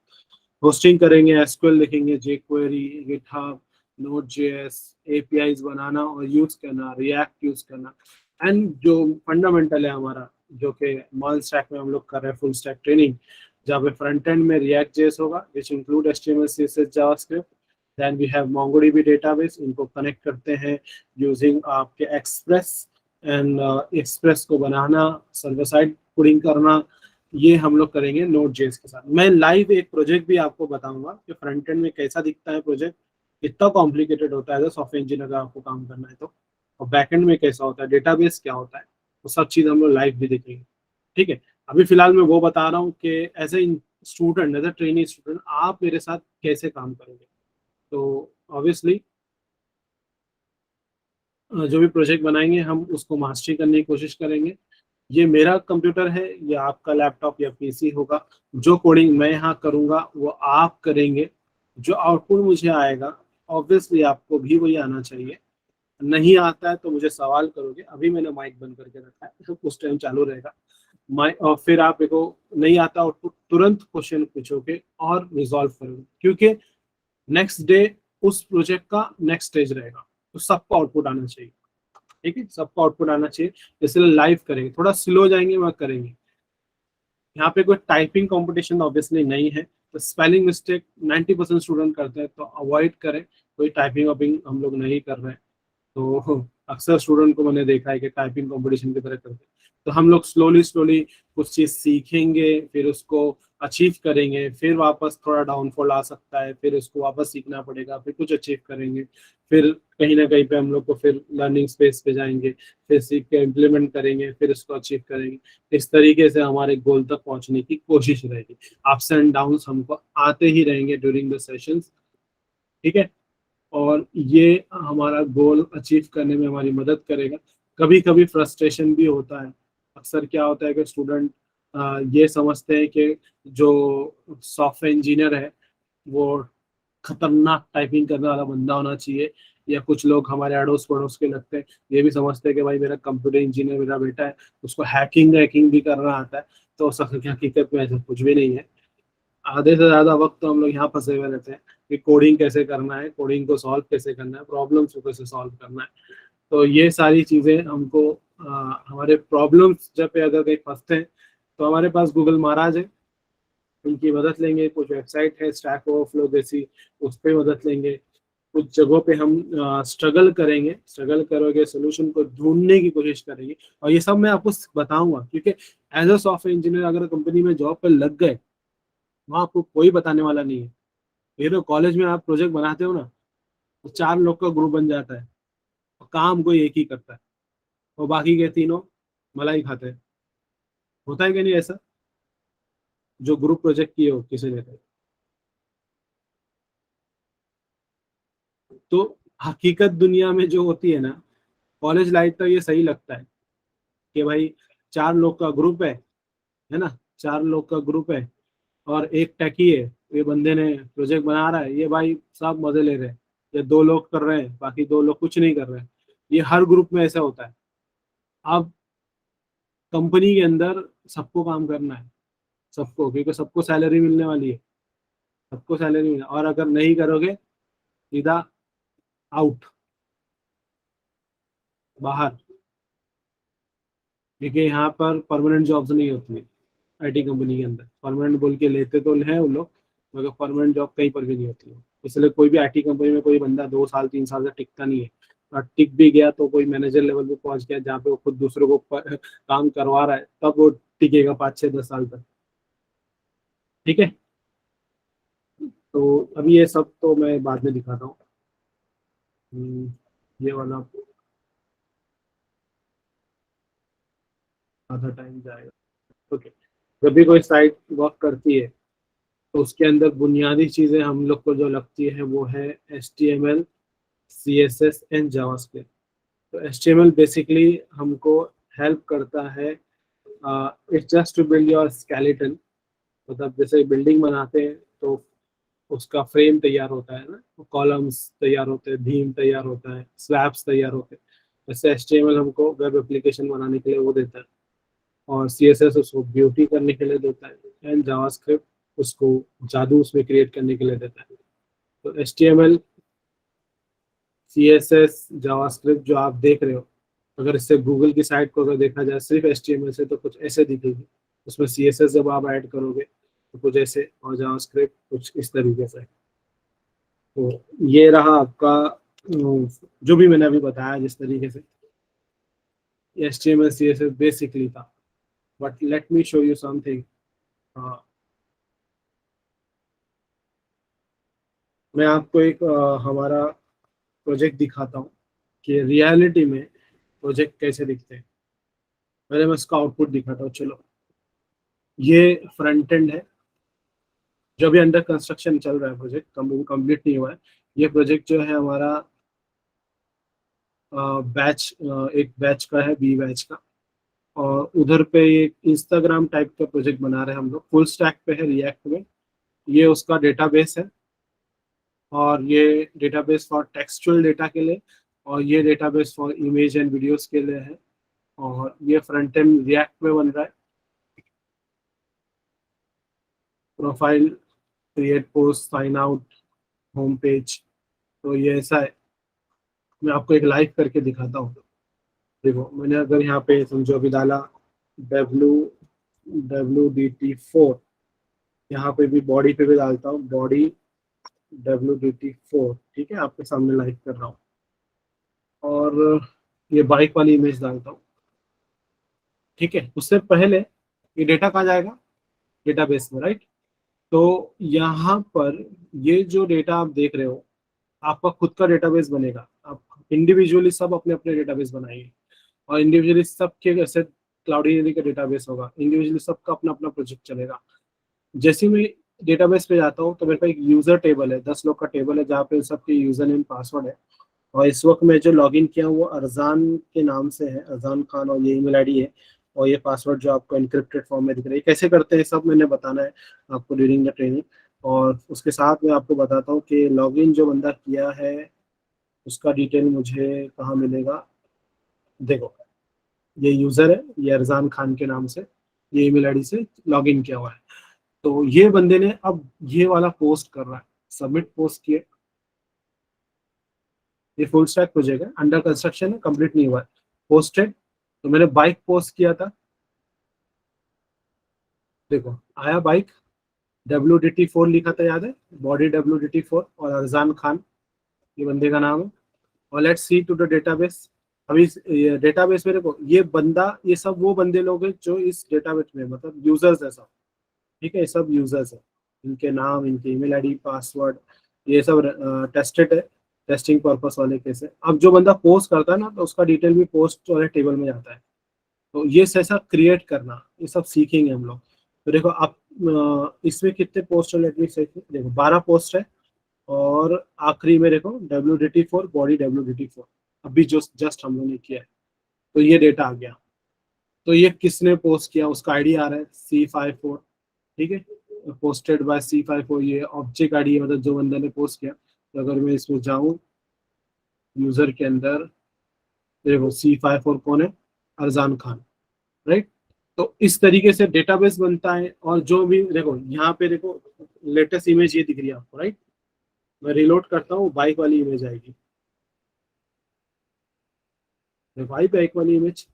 होस्टिंग करेंगे, एसक्यूएल लिखेंगे, जेक्वेरी, गिटहब, नोड.js, एपीआईज बनाना और यूज करना, रिएक्ट यूज करना। एंड जो फंडामेंटल है हमारा, जो कि मॉल स्टैक में हम लोग कर रहे हैं फुल स्टैक ट्रेनिंग, जहाँ पे फ्रंट एंड में रिएक्ट जेएस होगा, which include HTML CSS JavaScript. Then we have MongoDB database, इनको कनेक्ट करते हैं यूजिंग आपके एक्सप्रेस एंड एक्सप्रेस को बनाना, सर्वर साइड कोडिंग करना, ये हम लोग करेंगे Node.js के साथ। मैं लाइव एक प्रोजेक्ट भी आपको बताऊंगा कि फ्रंट एंड में कैसा दिखता है प्रोजेक्ट, कितना कॉम्प्लिकेटेड होता है एज सॉफ्टवेयर इंजीनियर अगर आपको काम करना है तो, और बैक एंड में कैसा होता है, डेटाबेस क्या होता है, वो सब चीज़ हम लोग लाइव भी देखेंगे। ठीक है, अभी फिलहाल मैं वो बता रहा हूँ कि as a student, as a trainee student आप मेरे साथ कैसे काम करोगे। तो ऑब्वियसली जो भी प्रोजेक्ट बनाएंगे हम उसको मास्टरी करने की कोशिश करेंगे। ये मेरा कंप्यूटर है, ये आपका लैपटॉप या पीसी होगा। जो कोडिंग मैं यहाँ करूँगा वो आप करेंगे, जो आउटपुट मुझे आएगा ऑब्वियसली आपको भी वही आना चाहिए। नहीं आता है तो मुझे सवाल करोगे, अभी मैंने माइक बंद करके रखा है तो उस टाइम चालू रहेगा माइक, और फिर आप देखो नहीं आता आउटपुट तुरंत क्वेश्चन पूछोगे और रिजॉल्व करोगे, क्योंकि नेक्स्ट डे उस प्रोजेक्ट का नेक्स्ट स्टेज रहेगा, तो सबको आउटपुट आना चाहिए। ठीक है, सबको आउटपुट आना चाहिए, इसलिए लाइव करेंगे, थोड़ा स्लो जाएंगे वह करेंगे। यहाँ पे कोई टाइपिंग कंपटीशन ऑब्वियसली नहीं है, तो स्पेलिंग मिस्टेक 90% स्टूडेंट करते हैं तो अवॉइड करें, कोई टाइपिंग वाइपिंग हम लोग नहीं कर रहे हैं। तो अक्सर स्टूडेंट को मैंने देखा है कि टाइपिंग कंपटीशन की तरह करते हैं। तो हम लोग स्लोली स्लोली कुछ चीज़ सीखेंगे, फिर उसको अचीव करेंगे, फिर वापस थोड़ा डाउनफॉल आ सकता है, फिर उसको वापस सीखना पड़ेगा, फिर कुछ अचीव करेंगे, फिर कहीं ना कहीं पे हम लोग को फिर लर्निंग स्पेस पे जाएंगे, फिर सीख के इम्प्लीमेंट करेंगे, फिर उसको अचीव करेंगे। इस तरीके से हमारे गोल तक पहुंचने की कोशिश रहेगी। अप्स एंड डाउन्स हमको आते ही रहेंगे ड्यूरिंग द सेशंस। ठीक है, और ये हमारा गोल अचीव करने में हमारी मदद करेगा। कभी कभी फ्रस्ट्रेशन भी होता है। अक्सर क्या होता है कि स्टूडेंट ये समझते हैं कि जो सॉफ्टवेयर इंजीनियर है वो खतरनाक टाइपिंग करने वाला बंदा होना चाहिए, या कुछ लोग हमारे अड़ोस पड़ोस के लगते हैं ये भी समझते हैं कि भाई मेरा कंप्यूटर इंजीनियर मेरा बेटा है, उसको हैकिंग वैकिंग भी करना आता है। तो हकीकत में ऐसा कुछ भी नहीं है। आधे से ज्यादा वक्त तो हम लोग यहाँ फंसे हुए रहते हैं कि कोडिंग कैसे करना है, कोडिंग को सॉल्व कैसे करना है, प्रॉब्लम्स को कैसे सॉल्व करना है। तो ये सारी चीजें हमको हमारे प्रॉब्लम्स जब पे अगर कहीं फंसते हैं तो हमारे पास गूगल महाराज है, उनकी मदद लेंगे। कुछ वेबसाइट है स्टैक ओवरफ्लो जैसी, उस पर मदद लेंगे। कुछ जगहों पे हम स्ट्रगल करेंगे, स्ट्रगल करोगे सोल्यूशन को ढूंढने की कोशिश करेंगे। और ये सब मैं आपको बताऊंगा, क्योंकि एज अ सॉफ्टवेयर इंजीनियर अगर कंपनी में जॉब पर लग गए, वहाँ आपको कोई बताने वाला नहीं है। ये तो कॉलेज में आप प्रोजेक्ट बनाते हो ना, तो 4 लोग का ग्रुप बन जाता है और काम कोई एक ही करता है, और बाकी के तीनों मलाई खाते हैं। होता है कि नहीं ऐसा, जो ग्रुप प्रोजेक्ट किए हो किसी ने तो। तो हकीकत दुनिया में जो होती है ना, कॉलेज लाइफ तक ये सही लगता है कि भाई 4 लोग का ग्रुप है ना, 4 लोग का ग्रुप है और एक टेकी है, ये बंदे ने प्रोजेक्ट बना रहा है, ये भाई सब मजे ले रहे हैं। ये 2 लोग कर रहे हैं, बाकी 2 लोग कुछ नहीं कर रहे हैं। ये हर ग्रुप में ऐसा होता है। अब कंपनी के अंदर सबको काम करना है, सबको, क्योंकि सबको सैलरी मिलने वाली है, सबको सैलरी मिलना, और अगर नहीं करोगे सीधा आउट, बाहर। क्योंकि यहाँ पर परमानेंट जॉब्स नहीं होती है। आईटी कंपनी के अंदर परमानेंट बोल के लेते तो हैं उन लोग, मगर परमानेंट जॉब कहीं पर भी नहीं होती है। इसलिए कोई भी आईटी कंपनी में कोई बंदा 2 साल 3 साल से टिकता नहीं है। और टिक भी गया तो कोई मैनेजर लेवल पे पहुंच गया जहाँ पे वो खुद दूसरों को काम करवा रहा है, तब वो टिकेगा 5 6 10 साल तक। ठीक है, तो अभी ये सब तो मैं बाद में दिखाता हूँ। ये वाला आधा टाइम जाएगा। ओके, जब भी कोई साइट वर्क करती है तो उसके अंदर बुनियादी चीजें हम लोग को जो लगती है वो है HTML, CSS एंड जावास्क्रिप्ट। तो HTML बेसिकली हमको हेल्प करता है, it's just to build your skeleton. मतलब जैसे बिल्डिंग बनाते हैं तो उसका फ्रेम तैयार होता है ना, कॉलम्स तैयार होते हैं, बीम तैयार होता है, स्लैब्स तैयार होते हैं। वैसे HTML हमको वेब एप्लीकेशन बनाने के लिए वो देता है, और CSS उसको ब्यूटी करने के लिए देता है, एंड जावास्क्रिप्ट उसको जादू उसमें क्रिएट करने के लिए देता है। तो HTML, CSS, जावास्क्रिप्ट जो आप देख रहे हो, अगर इससे गूगल की साइट को अगर देखा जाए सिर्फ HTML से तो कुछ ऐसे दिखेगी। उसमें CSS जब आप ऐड करोगे तो कुछ ऐसे, और जावास्क्रिप्ट कुछ इस तरीके से। तो ये रहा आपका जो भी मैंने अभी बताया जिस तरीके से। HTML CSS बेसिकली था, but let me show you something. मैं आपको एक हमारा प्रोजेक्ट दिखाता हूँ कि रियलिटी में प्रोजेक्ट कैसे दिखते हैं। पहले मैं इसका आउटपुट दिखाता हूँ। चलो, ये फ्रंट एंड है जो भी अंडर कंस्ट्रक्शन चल रहा है, प्रोजेक्ट कंप्लीट नहीं हुआ है। ये प्रोजेक्ट जो है हमारा बैच, एक बैच का है, बी बैच का। और उधर पे एक इंस्टाग्राम टाइप का प्रोजेक्ट बना रहे हैं हम लोग, फुल स्टैक पे है रिएक्ट में। ये उसका डेटाबेस है, और ये डेटाबेस फॉर टेक्सचुअल डेटा के लिए, और ये database for image and videos के लिए है। और ये फ्रंट एंड रिएक्ट में बन रहा है। Profile, create post, sign out, home page. तो ये ऐसा है। मैं आपको एक लाइव करके दिखाता हूँ। देखो, मैंने अगर यहाँ पे समझो अभी डाला WWDT4, यहाँ पे भी बॉडी पे भी डालता हूँ बॉडी WDT4, ठीक है, आपके सामने लाइव कर रहा हूँ। और ये बाइक वाली इमेज डालता हूँ, ठीक है। उससे पहले ये डेटा कहाँ जाएगा, डेटाबेस में, राइट। तो यहाँ पर ये जो डेटा आप देख रहे हो, आपका खुद का डेटाबेस बनेगा। आप इंडिविजुअली सब अपने अपने डेटाबेस बनाइए, और इंडिविजुअली सबके जैसे क्लाउडी का डेटाबेस होगा, इंडिविजुअली सबका अपना अपना प्रोजेक्ट चलेगा। जैसे मैं डेटाबेस पे जाता हूँ तो मेरे पास एक यूजर टेबल है, 10 लोग का टेबल है, जहाँ पे सबके यूजर नेम पासवर्ड है। और इस वक्त मैं जो लॉगिन किया हूँ वो अरजान के नाम से है, अरजान खान, और ये ईमेल आईडी है। और ये पासवर्ड जो आपको एनक्रिप्टेड फॉर्म में दिख रहा है, कैसे करते हैं सब मैंने बताना है आपको ड्यूरिंग द ट्रेनिंग। और उसके साथ मैं आपको बताता हूँ कि लॉगिन जो बंदा किया है उसका डिटेल मुझे कहाँ मिलेगा। देखो, ये यूजर है, ये अरजान खान के नाम से, ये ईमेल आईडी से लॉगिन किया हुआ है। तो ये बंदे ने अब ये वाला पोस्ट कर रहा है, सबमिट पोस्ट किए। ये फुल स्टैक प्रोजेक्ट है, अंडर कंस्ट्रक्शन है, कंप्लीट नहीं हुआ है। पोस्टेड, तो मैंने बाइक पोस्ट किया था। देखो, आया बाइक, WDT4 लिखा था, याद है, बॉडी WDT4, और अरजान खान ये बंदे का नाम है। और let's see to the database. अभी डेटाबेस में देखो, ये बंदा, ये सब वो बंदे लोग हैं जो इस डेटाबेस में, मतलब यूजर्स है सब, ठीक है, ये सब यूजर्स है। इनके नाम, इनके ईमेल आईडी, पासवर्ड, ये सब टेस्टेड है, टेस्टिंग पर्पस वाले केस है। अब जो बंदा पोस्ट करता है ना, तो उसका डिटेल भी पोस्ट वाले टेबल में जाता है। तो ये ऐसा क्रिएट करना, ये सब सीखेंगे हम लोग। तो देखो, आप इसमें कितने पोस्ट है, लेट मी चेक। देखो, 12 पोस्ट है। और आखिरी में देखो WDT4, बॉडी WDT4, अभी जो जस्ट हम लोग ने किया है। तो ये डेटा आ गया। तो ये किसने पोस्ट किया, उसका आईडी आ रहा है C54, ठीक है, पोस्टेड बाय C54। ये ऑब्जेक्ट आईडी है, मतलब जो बंदे ने पोस्ट किया। तो अगर मैं इसमें जाऊं यूजर के अंदर, देखो C54 कौन है, अरजान खान, राइट। तो इस तरीके से डेटाबेस बनता है। और जो भी देखो यहाँ पे देखो, लेटेस्ट इमेज ये दिख रही है आपको, राइट। मैं रिलोड करता हूँ, बाइक वाली इमेज आएगी। देखो आई बाइक वाली इमेज।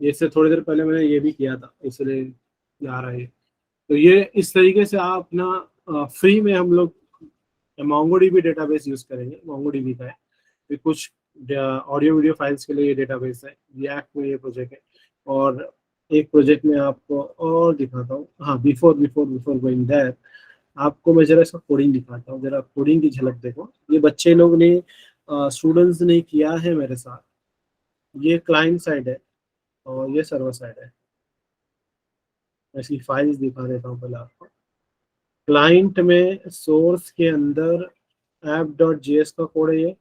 ये इससे थोड़ी देर पहले मैंने ये भी किया था, इसलिए आ रहा है। तो ये इस तरीके से आप अपना फ्री में हम लोग मोंगोडीबी डेटाबेस यूज करेंगे। मोंगोडीबी का है, फिर कुछ ऑडियो वीडियो फाइल्स के लिए ये डेटाबेस है, रिएक्ट में ये प्रोजेक्ट है। और एक प्रोजेक्ट में आपको और दिखाता हूँ। हाँ, before before before going that, आपको मैं जरा इसका कोडिंग दिखाता हूँ। जरा कोडिंग की झलक देखो। ये बच्चे लोग ने, स्टूडेंट्स ने किया है मेरे साथ। ये क्लाइंट साइड है और ये सर्वर साइड है। मैं इसकी फाइल्स दिखा देता हूँ पहले आपको। क्लाइंट में सोर्स के अंदर app.js का कोड है ये,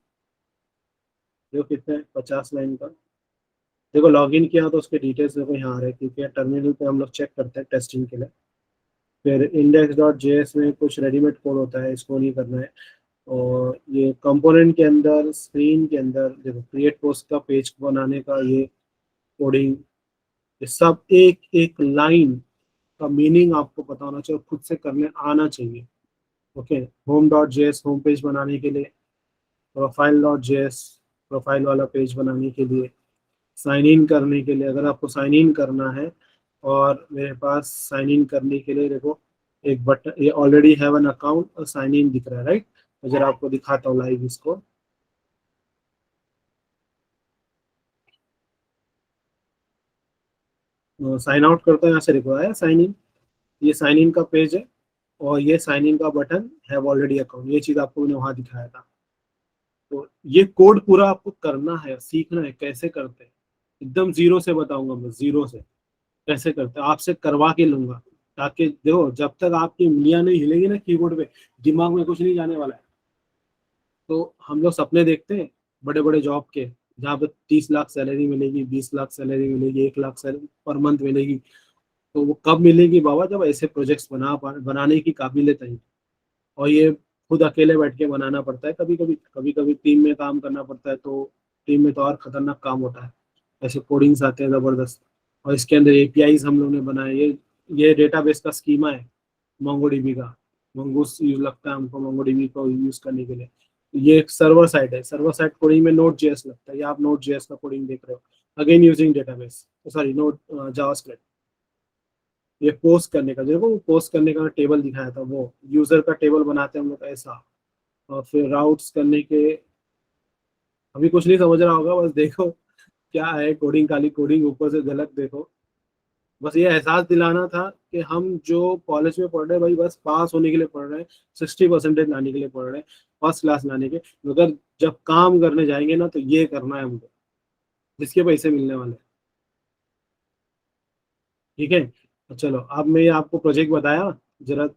जो कितने 50 लाइन का। देखो, लॉगिन किया तो उसके डिटेल्स देखो यहाँ आ रहे हैं, क्योंकि टर्मिनल पे हम लोग चेक करते हैं टेस्टिंग के लिए। फिर index.js में कुछ रेडीमेड कोड होता है, इसको नहीं करना है। और ये कंपोनेंट के अंदर, स्क्रीन के अंदर देखो, क्रिएट पोस्ट का पेज बनाने का ये कोडिंग, ये सब एक एक लाइन का मीनिंग आपको पता होना चाहिए, खुद से करने आना चाहिए। ओके, home.js होम पेज बनाने के लिए, प्रोफाइल.js प्रोफाइल वाला पेज बनाने के लिए, साइन इन करने के लिए, अगर आपको साइन इन करना है। और मेरे पास साइन इन करने के लिए देखो एक बटन, ये ऑलरेडी हैव एन अकाउंट और साइन इन दिख रहा है, राइट। तो जरा आपको दिखाता हूँ लाइव इसको। साइन आउट करता हूँ, यहाँ से रिक्वायर साइन इन, ये साइन इन का पेज है और ये साइन इन का बटन हैव ऑलरेडी अकाउंट, ये चीज आपको मैंने वहां दिखाया था। तो ये कोड पूरा आपको करना है, सीखना है कैसे करते हैं, एकदम जीरो से बताऊंगा मैं, जीरो से कैसे करते हैं, आपसे करवा के लूंगा। ताकि देखो जब तक आपकी उंगलियां नहीं हिलेगी ना कीबोर्ड पे, दिमाग में कुछ नहीं जाने वाला है। तो हम लोग सपने देखते हैं बड़े बड़े जॉब के, जहाँ पे 30 लाख सैलरी मिलेगी, 20 लाख सैलरी मिलेगी, 1 लाख सैलरी पर मंथ मिलेगी। तो वो कब मिलेगी बाबा, जब ऐसे प्रोजेक्ट्स बनाने की काबिलियत है। और ये खुद अकेले बैठ के बनाना पड़ता है, कभी कभी, कभी कभी टीम में काम करना पड़ता है, तो टीम में तो और खतरनाक काम होता है। ऐसे कोडिंग्स आते हैं जबरदस्त। और इसके अंदर एपीआईज हम लोग ने बनाए, ये डेटाबेस का स्कीमा है मोंगोडीबी का। मंगूस यूज लगता है हमको मोंगोडीबी को यूज करने के लिए। ये एक सर्वर साइड है, सर्वर साइड कोडिंग में नोड जेएस लगता है, या आप नोड जेएस का कोडिंग देख रहे हो, again using database, sorry node JavaScript. ये पोस्ट करने का, देखो पोस्ट करने का टेबल दिखाया था, वो यूजर का टेबल बनाते हैं हम लोग ऐसा। और फिर राउट्स करने के, अभी कुछ नहीं समझ रहा होगा, बस देखो क्या है कोडिंग, काली कोडिंग ऊपर से झलक देखो। बस ये एहसास दिलाना था कि हम जो कॉलेज में पढ़ रहे हैं भाई, बस पास होने के लिए पढ़ रहे हैं, 60% लाने के लिए पढ़ रहे हैं, फर्स्ट क्लास लाने के। मगर जब काम करने जाएंगे ना, तो ये करना है हमको, जिसके पैसे मिलने वाले हैं। ठीक है, तो चलो अब मैं ये आपको प्रोजेक्ट बताया जरा।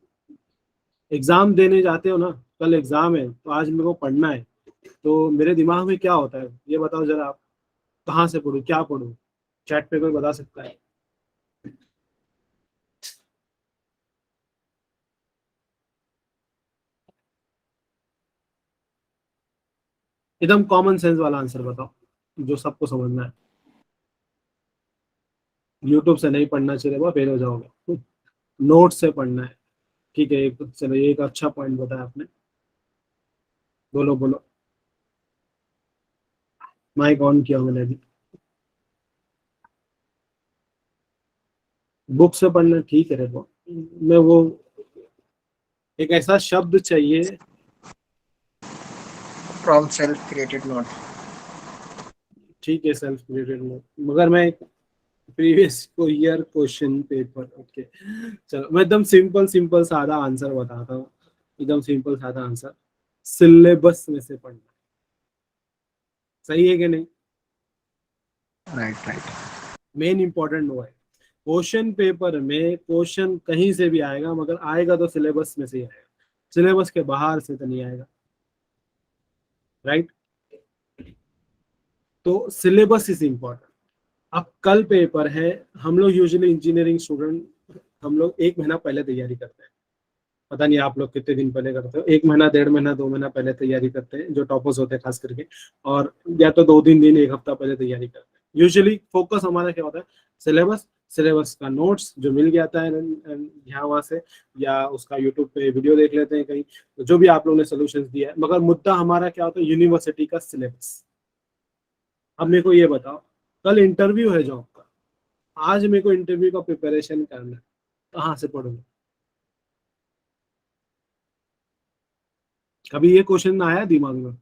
एग्जाम देने जाते हो ना, कल एग्जाम है तो आज मेरे को पढ़ना है, तो मेरे दिमाग में क्या होता है ये बताओ जरा आप। कहाँ से पढूं, क्या पढूं? चैट पे कोई बता सकता है? एकदम कॉमन सेंस वाला आंसर बताओ जो सबको समझना है। यूट्यूब से नहीं पढ़ना चाहिए बाबा, फेल हो जाओगे। नोट से पढ़ना है। ठीक है, एक चलो ये एक अच्छा पॉइंट बताया आपने। बोलो बोलो। माइक ऑन किया मैंने अभी। बुक से पढ़ना ठीक है, देखो मैं वो एक ऐसा शब्द चाहिए। From self-created note. ठीक है, सेल्फ क्रिएटेड नोट, मगर मैं प्रीवियस को ईयर क्वेश्चन पेपर, ओके। चलो मैं एकदम सिंपल सिंपल सादा आंसर बताता हूँ, एकदम सिंपल सादा आंसर। सिलेबस में से पढ़ना। सही है कि नहीं? Right, right. मेन इंपॉर्टेंट वो है। क्वेश्चन पेपर में क्वेश्चन कहीं से भी आएगा, मगर आएगा तो सिलेबस में से ही आएगा, सिलेबस के बाहर से तो नहीं आएगा। राइट? तो सिलेबस इज इम्पोर्टेंट। अब कल पेपर है, हम लोग यूजुअली इंजीनियरिंग स्टूडेंट, हम लोग 1 महीना पहले तैयारी करते हैं। पता नहीं आप लोग कितने दिन पहले करते हो, 1 महीना, 1.5 महीना, 2 महीना पहले तैयारी करते हैं जो टॉपर्स होते हैं खास करके। और या तो 2-3 दिन, 1 हफ्ता पहले तैयारी करते हैं। यूजुअली फोकस हमारा क्या होता है? सिलेबस, सिलेबस का नोट्स जो मिल जाता है यहाँ वहाँ से, या उसका यूट्यूब पे वीडियो देख लेते हैं कहीं, तो जो भी आप लोगों ने सोल्यूशन दिया है। मगर मुद्दा हमारा क्या होता है? यूनिवर्सिटी का सिलेबस। अब मेरे को ये बताओ, कल इंटरव्यू है जॉब का, आज मेरे को इंटरव्यू का प्रिपरेशन करना है, कहाँ से पढ़ूंगा? कभी ये क्वेश्चन आया दिमाग में?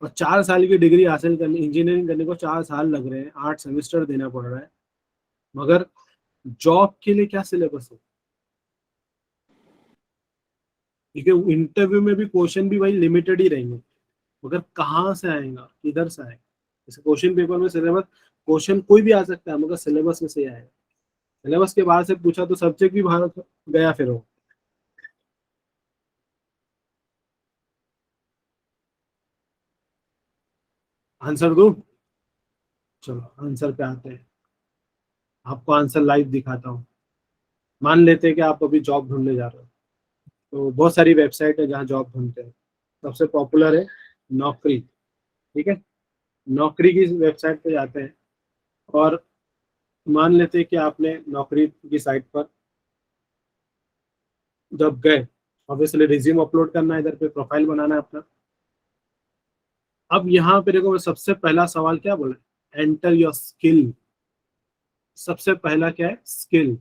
और 4 साल की डिग्री हासिल करनी, इंजीनियरिंग करने को 4 साल लग रहे हैं, 8 सेमेस्टर देना पड़ रहा है, मगर जॉब के लिए क्या सिलेबस है? क्योंकि इंटरव्यू में भी क्वेश्चन भी भाई लिमिटेड ही रहेंगे, मगर कहाँ से आएगा, किधर से आएगा? जैसे क्वेश्चन पेपर में सिलेबस, क्वेश्चन कोई भी आ सकता है, मगर सिलेबस में से ही आएगा। सिलेबस के बाहर से पूछा तो सब्जेक्ट भी बाहर गया फिर वो। आंसर दो। चलो आंसर पे आते हैं, आपको आंसर लाइव दिखाता हूँ। मान लेते हैं कि आप अभी जॉब ढूंढने जा रहे हो, तो बहुत सारी वेबसाइट है जहाँ जॉब ढूंढते हैं। सबसे पॉपुलर है नौकरी। ठीक है, नौकरी की वेबसाइट पे जाते हैं, और मान लेते हैं कि आपने नौकरी की साइट पर जब गए, ऑब्वियसली रिज्यूम अपलोड करना है, इधर पे प्रोफाइल बनाना है अपना। अब यहाँ पे देखो सबसे पहला सवाल क्या बोला, एंटर योर स्किल। सबसे पहला क्या है? स्किल।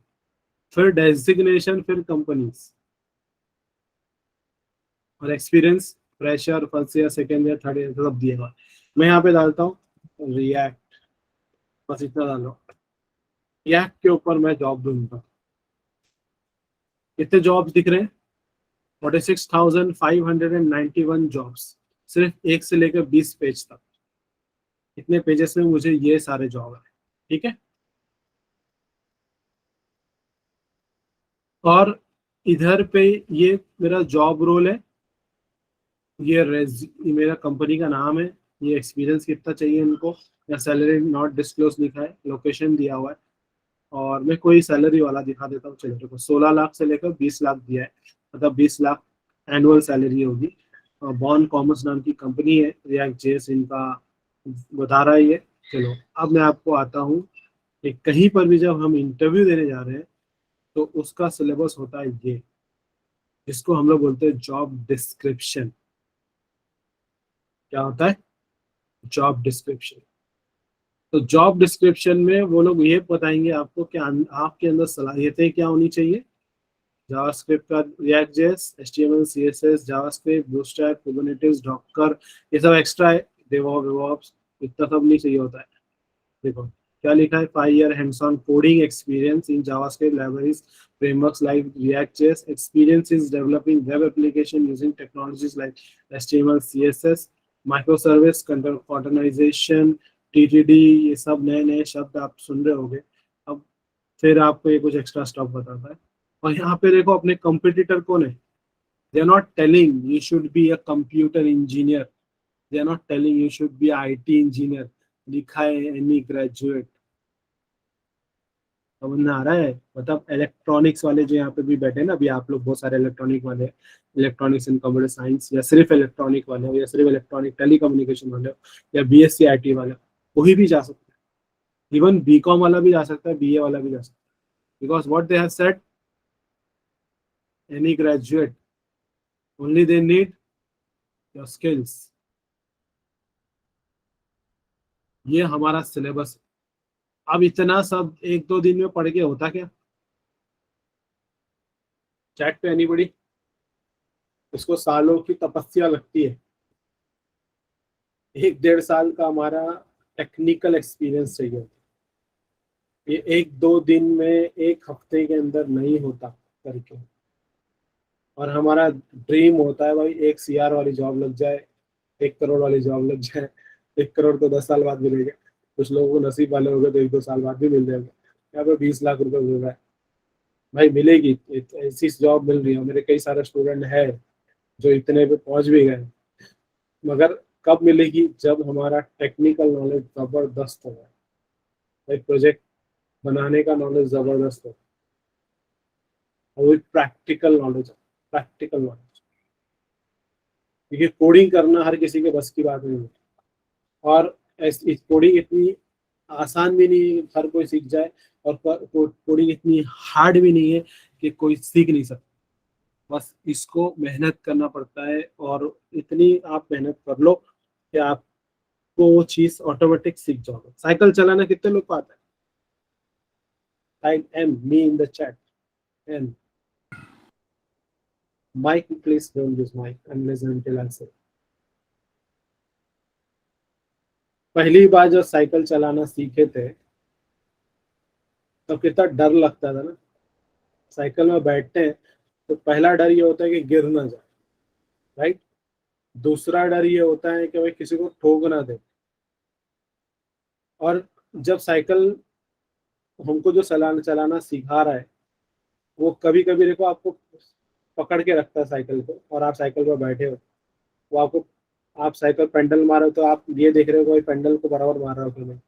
फिर डेजिग्नेशन, फिर कंपनीज, और experience, fresher, first year, second year, third year, सब दिएगा। मैं यहाँ पे डालता हूँ रिएक्ट। बस इतना डालो, रिएक्ट के ऊपर मैं जॉब ढूंढता हूँ। कितने जॉब्स दिख रहे हैं? 46,591 जॉब्स, सिर्फ 1 से लेकर 20 पेज तक। इतने पेजेस में मुझे ये सारे जॉब है। ठीक है। और इधर पे ये मेरा जॉब रोल है, ये मेरा कंपनी का नाम है, ये एक्सपीरियंस कितना चाहिए इनको, या सैलरी नॉट डिस्क्लोज लिखा है, लोकेशन दिया हुआ है। और मैं कोई सैलरी वाला दिखा देता हूँ। चलो देखो, 16 लाख से लेकर 20 लाख दिया है, मतलब 20 लाख एनुअल सैलरी होगी। बॉन कॉमर्स नाम की कंपनी है, रिएक्ट जेएस इनका बता रहा है ये। चलो अब मैं आपको आता हूँ कि कहीं पर भी जब हम इंटरव्यू देने जा रहे हैं तो उसका सिलेबस होता है ये, जिसको हम लोग बोलते हैं जॉब डिस्क्रिप्शन। क्या होता है? Job description. तो जॉब डिस्क्रिप्शन में वो लोग ये बताएंगे आपको कि आपके अंदर सलाहियतें क्या होनी चाहिए। जावास्क्रिप्ट का, react JS, HTML, CSS, JavaScript, bootstrap, Kubernetes, Docker, ये सब एक्स्ट्रा है। डेवऑप्स, इतना सब नहीं चाहिए होता है। देखो क्या लिखा है, 5 year hands on coding experience in JavaScript libraries frameworks like React.js, experience is developing web application using technologies like HTML, CSS, microservice, containerization, TTD, ये सब नए नए शब्द आप सुन रहे होंगे। अब फिर आपको ये कुछ एक्स्ट्रा स्टफ बताता है। और यहाँ पे देखो अपने कंपटीटर कौन है। They are not telling you should be a computer engineer, they are not telling you should be IT engineer. लिखा है एनी ग्रेजुएट। समझ में आ रहा है? मतलब इलेक्ट्रॉनिक्स वाले जो यहाँ पे भी बैठे हैं ना, अभी आप लोग बहुत सारे इलेक्ट्रॉनिक वाले, इलेक्ट्रॉनिक्स एंड कंप्यूटर साइंस, या सिर्फ इलेक्ट्रॉनिक वाले हो, या सिर्फ इलेक्ट्रॉनिक टेलीकम्युनिकेशन वाले हो, या बीएससी आईटी वाले हो, कोई भी जा सकता है। इवन बीकॉम वाला भी जा सकता है, बीए वाला भी जा सकता है। Because what they have said, any graduate, only they need your skills. ये हमारा सिलेबस है। अब इतना सब 1-2 दिन में पढ़ के होता क्या? चैट पे एनीबॉडी? इसको सालों की तपस्या लगती है। 1-1.5 साल का हमारा टेक्निकल एक्सपीरियंस चाहिए। ये 1-2 दिन में, 1 हफ्ते के अंदर नहीं होता करके। और हमारा ड्रीम होता है भाई 1 CR वाली जॉब लग जाए, 1 करोड़ वाली जॉब लग जाए। 1 करोड़ तो 10 साल बाद मिलेगा, कुछ लोगों को नसीब वाले हो गए तो 1-2 साल बाद भी मिल जाएगा। यहाँ पे 20 लाख रुपए मिल रहा है भाई, मिलेगी। ऐसी जॉब मिल रही है, मेरे कई सारे स्टूडेंट हैं जो इतने पे पहुंच भी गए। मगर कब मिलेगी? जब हमारा टेक्निकल नॉलेज जबरदस्त होगा भाई, प्रोजेक्ट बनाने का नॉलेज जबरदस्त हो, और वो प्रैक्टिकल नॉलेज है, प्रैक्टिकल नॉलेज। क्योंकि कोडिंग करना हर किसी के बस की बात नहीं है। और कोडिंग इतनी आसान भी नहीं है कि हर कोई सीख जाए, और कोडिंग इतनी हार्ड भी नहीं है कि कोई सीख नहीं सकता। बस इसको मेहनत करना पड़ता है, और इतनी आप मेहनत कर लो कि आपको वो चीज ऑटोमेटिक सीख जाओगे। साइकिल चलाना कितने लोग को आता है? Type M me in the chat. M Mike, please don't use mic unless and until I say. पहली बार जब साइकिल चलाना सीखे थे तो कितना डर लगता था ना। साइकिल में बैठते हैं तो पहला डर ये होता है कि गिर ना जाए, राइट। दूसरा डर ये होता है कि भाई किसी को ठोक ना दे। और जब साइकिल हमको जो चलाना चलाना सिखा रहा है, वो कभी कभी देखो आपको पकड़ के रखता है साइकिल को, और आप साइकिल पर बैठे हो, वो आपको, आप साइकिल पेंडल मारो तो आप ये देख रहे हो कोई पेंडल को बराबर मार रहा हो कि नहीं,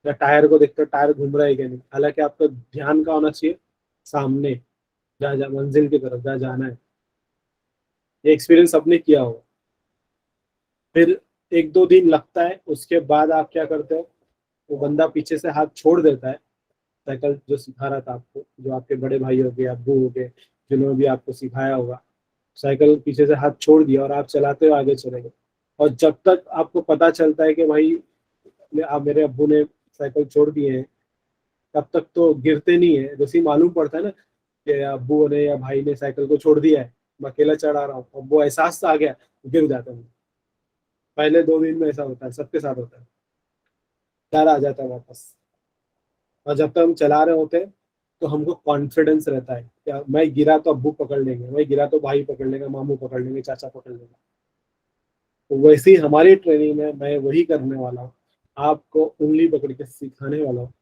या टायर को देखते हो टायर घूम रहा है कि नहीं। हालांकि आपका ध्यान का होना चाहिए सामने, जहाँ जहाँ मंजिल की तरफ जहाँ जाना है। ये एक्सपीरियंस सबने किया होगा। फिर 1-2 दिन लगता है, उसके बाद आप क्या करते हो, वो बंदा पीछे से हाथ छोड़ देता है। साइकिल जो सिखा रहा था आपको, जो आपके बड़े भाई हो गए, अब्बू हो गए, जिन्होंने भी आपको सिखाया होगा, साइकिल पीछे से हाथ छोड़ दिया और आप चलाते हो आगे चले गए। और जब तक आपको पता चलता है कि भाई आप, मेरे अब्बू ने साइकिल छोड़ दिए हैं, तब तक तो गिरते नहीं है। जैसे ही मालूम पड़ता है ना कि अब्बू ने या भाई ने साइकिल को छोड़ दिया है, मैं अकेला चढ़ा रहा हूँ, अब वो एहसास आ गया, गिर जाता है। पहले 2 दिन में ऐसा होता है, सबके साथ होता है। डर आ जाता है वापस। और जब तक हम चला रहे होते हैं तो हमको कॉन्फिडेंस रहता है, क्या मैं गिरा तो अब्बू पकड़ लेंगे, मैं गिरा तो भाई पकड़ लेंगे, मामू पकड़ लेंगे, चाचा पकड़ लेंगे। तो वैसे ही हमारी ट्रेनिंग में मैं वही करने वाला हूँ, आपको उंगली पकड़ के सिखाने वाला हूँ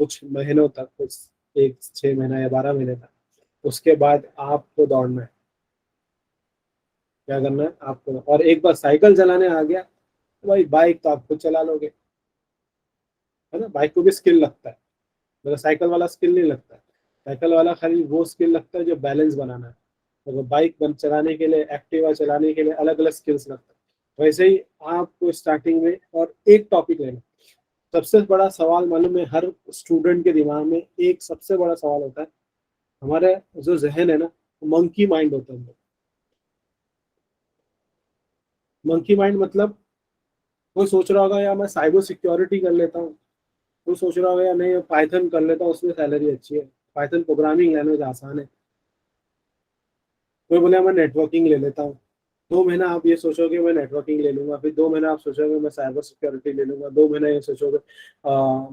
कुछ महीनों तक, कुछ 1 6 महीना या 12 महीने तक। उसके बाद आपको दौड़ना है। क्या करना है आपको, और एक बार साइकिल चलाने आ गया तो भाई बाइक तो आप खुद चला लोगे, है ना। बाइक को भी स्किल लगता है, मगर साइकिल वाला स्किल नहीं लगता है। साइकिल वाला खाली वो स्किल लगता है जो बैलेंस बनाना है, मगर बाइक बन चलाने के लिए, एक्टिवा चलाने के लिए अलग अलग स्किल्स लगता है। वैसे ही आपको स्टार्टिंग में और एक टॉपिक लेना। सबसे बड़ा सवाल मालूम है, हर स्टूडेंट के दिमाग में एक सबसे बड़ा सवाल होता है, हमारे जो जहन है ना, मंकी माइंड होता है। मंकी माइंड मतलब कोई सोच रहा होगा यार मैं साइबर सिक्योरिटी कर लेता हूँ, कोई सोच रहा होगा यार नहीं पाइथन कर लेता हूँ, उसमें सैलरी अच्छी है, पाइथन प्रोग्रामिंग लैंग्वेज आसान है। कोई बोले मैं नेटवर्किंग ले लेता हूँ। 2 महीना आप ये सोचोगे मैं नेटवर्किंग ले लूंगा, फिर 2 महीना आप सोचोगे मैं साइबर सिक्योरिटी ले लूंगा, 2 महीना ये सोचोगे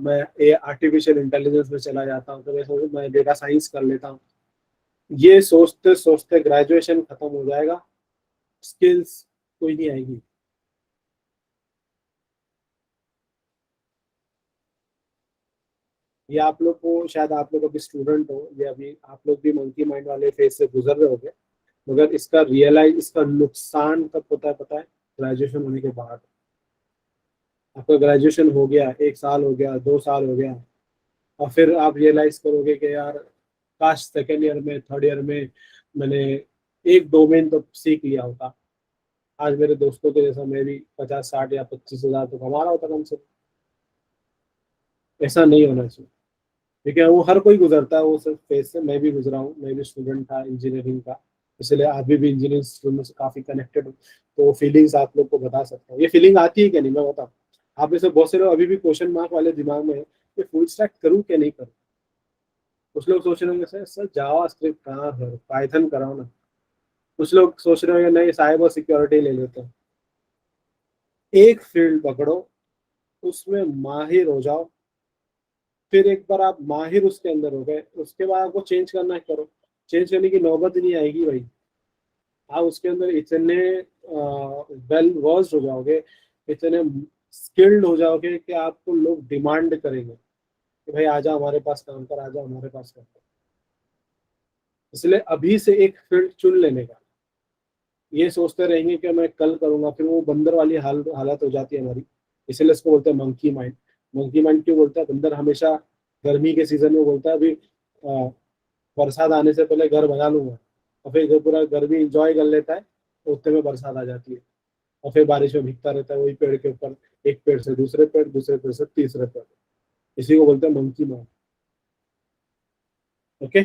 मैं ये आर्टिफिशियल इंटेलिजेंस में चला जाता हूँ, तो मैं सोचो मैं डेटा साइंस कर लेता हूँ। ये सोचते सोचते ग्रेजुएशन खत्म हो जाएगा, स्किल्स कोई नहीं आएगी। ये आप लोग को शायद, आप लोग अभी स्टूडेंट हो, ये अभी आप लोग भी मंकी माइंड वाले फेज से गुजर रहे होगे, मगर इसका रियलाइज, इसका नुकसान कब होता है पता है? ग्रेजुएशन होने के बाद। आपका ग्रेजुएशन हो गया, 1 साल हो गया, 2 साल हो गया, और फिर आप रियलाइज करोगे कि यार काश सेकेंड ईयर में, थर्ड ईयर में मैंने एक डोमेन तो सीख लिया होता। आज मेरे दोस्तों के जैसा मैं भी 50 60 या 25 हज़ार तो कमा रहा होता कम से कम। ऐसा नहीं होना चाहिए, ठीक है। वो हर कोई गुजरता है वो सब फेज से, मैं भी गुजरा हूँ, मैं भी स्टूडेंट था इंजीनियरिंग का, इसलिए अभी भी इंजीनियरिंग स्टूडेंट से काफी कनेक्टेड हूँ। तो फीलिंग्स आप लोग को बता सकता हूँ, ये फीलिंग आती है क्या नहीं मैं बताऊँ। आप में से बहुत से लोग अभी भी क्वेश्चन मार्क वाले दिमाग में है कि फुल स्टैक करूँ क्या नहीं करूँ। कुछ लोग सोच रहे होंगे सर सर जावा स्क्रिप्ट कहाँ है, पाइथन कराओ ना। कुछ लोग सोच रहे होंगे नहीं साइबर सिक्योरिटी ले लेते हैं। एक फील्ड पकड़ो, उसमें माहिर हो जाओ, फिर एक बार आप माहिर उसके अंदर हो गए, उसके बाद आपको चेंज करना है करो। चेंज करने की नौबत ही नहीं आएगी भाई। आप उसके अंदर इतने वेल वर्स्ड हो जाओगे, इतने स्किल्ड हो जाओगे कि आपको लोग डिमांड करेंगे कि भाई आजा हमारे पास काम कर, आजा हमारे पास काम कर। इसलिए अभी से एक फील्ड चुन लेने का। ये सोचते रहेंगे कि मैं कल करूंगा, फिर वो बंदर वाली हालत हो जाती है हमारी। इसलिए इसको बोलते हैं मंकी माइंड। मंकी माइंड क्यों बोलता है? बंदर हमेशा गर्मी के सीजन में बोलता है अभी बरसात आने से पहले घर बना लूंगा, और फिर जो पूरा गर्मी इंजॉय कर लेता है तो उतने में बरसात आ जाती है, और फिर बारिश में भीगता रहता है वही पेड़ के ऊपर, एक पेड़ से दूसरे पेड़, दूसरे पेड़ से तीसरे पेड़। इसी को बोलते हैं मंकी माइंड। ओके,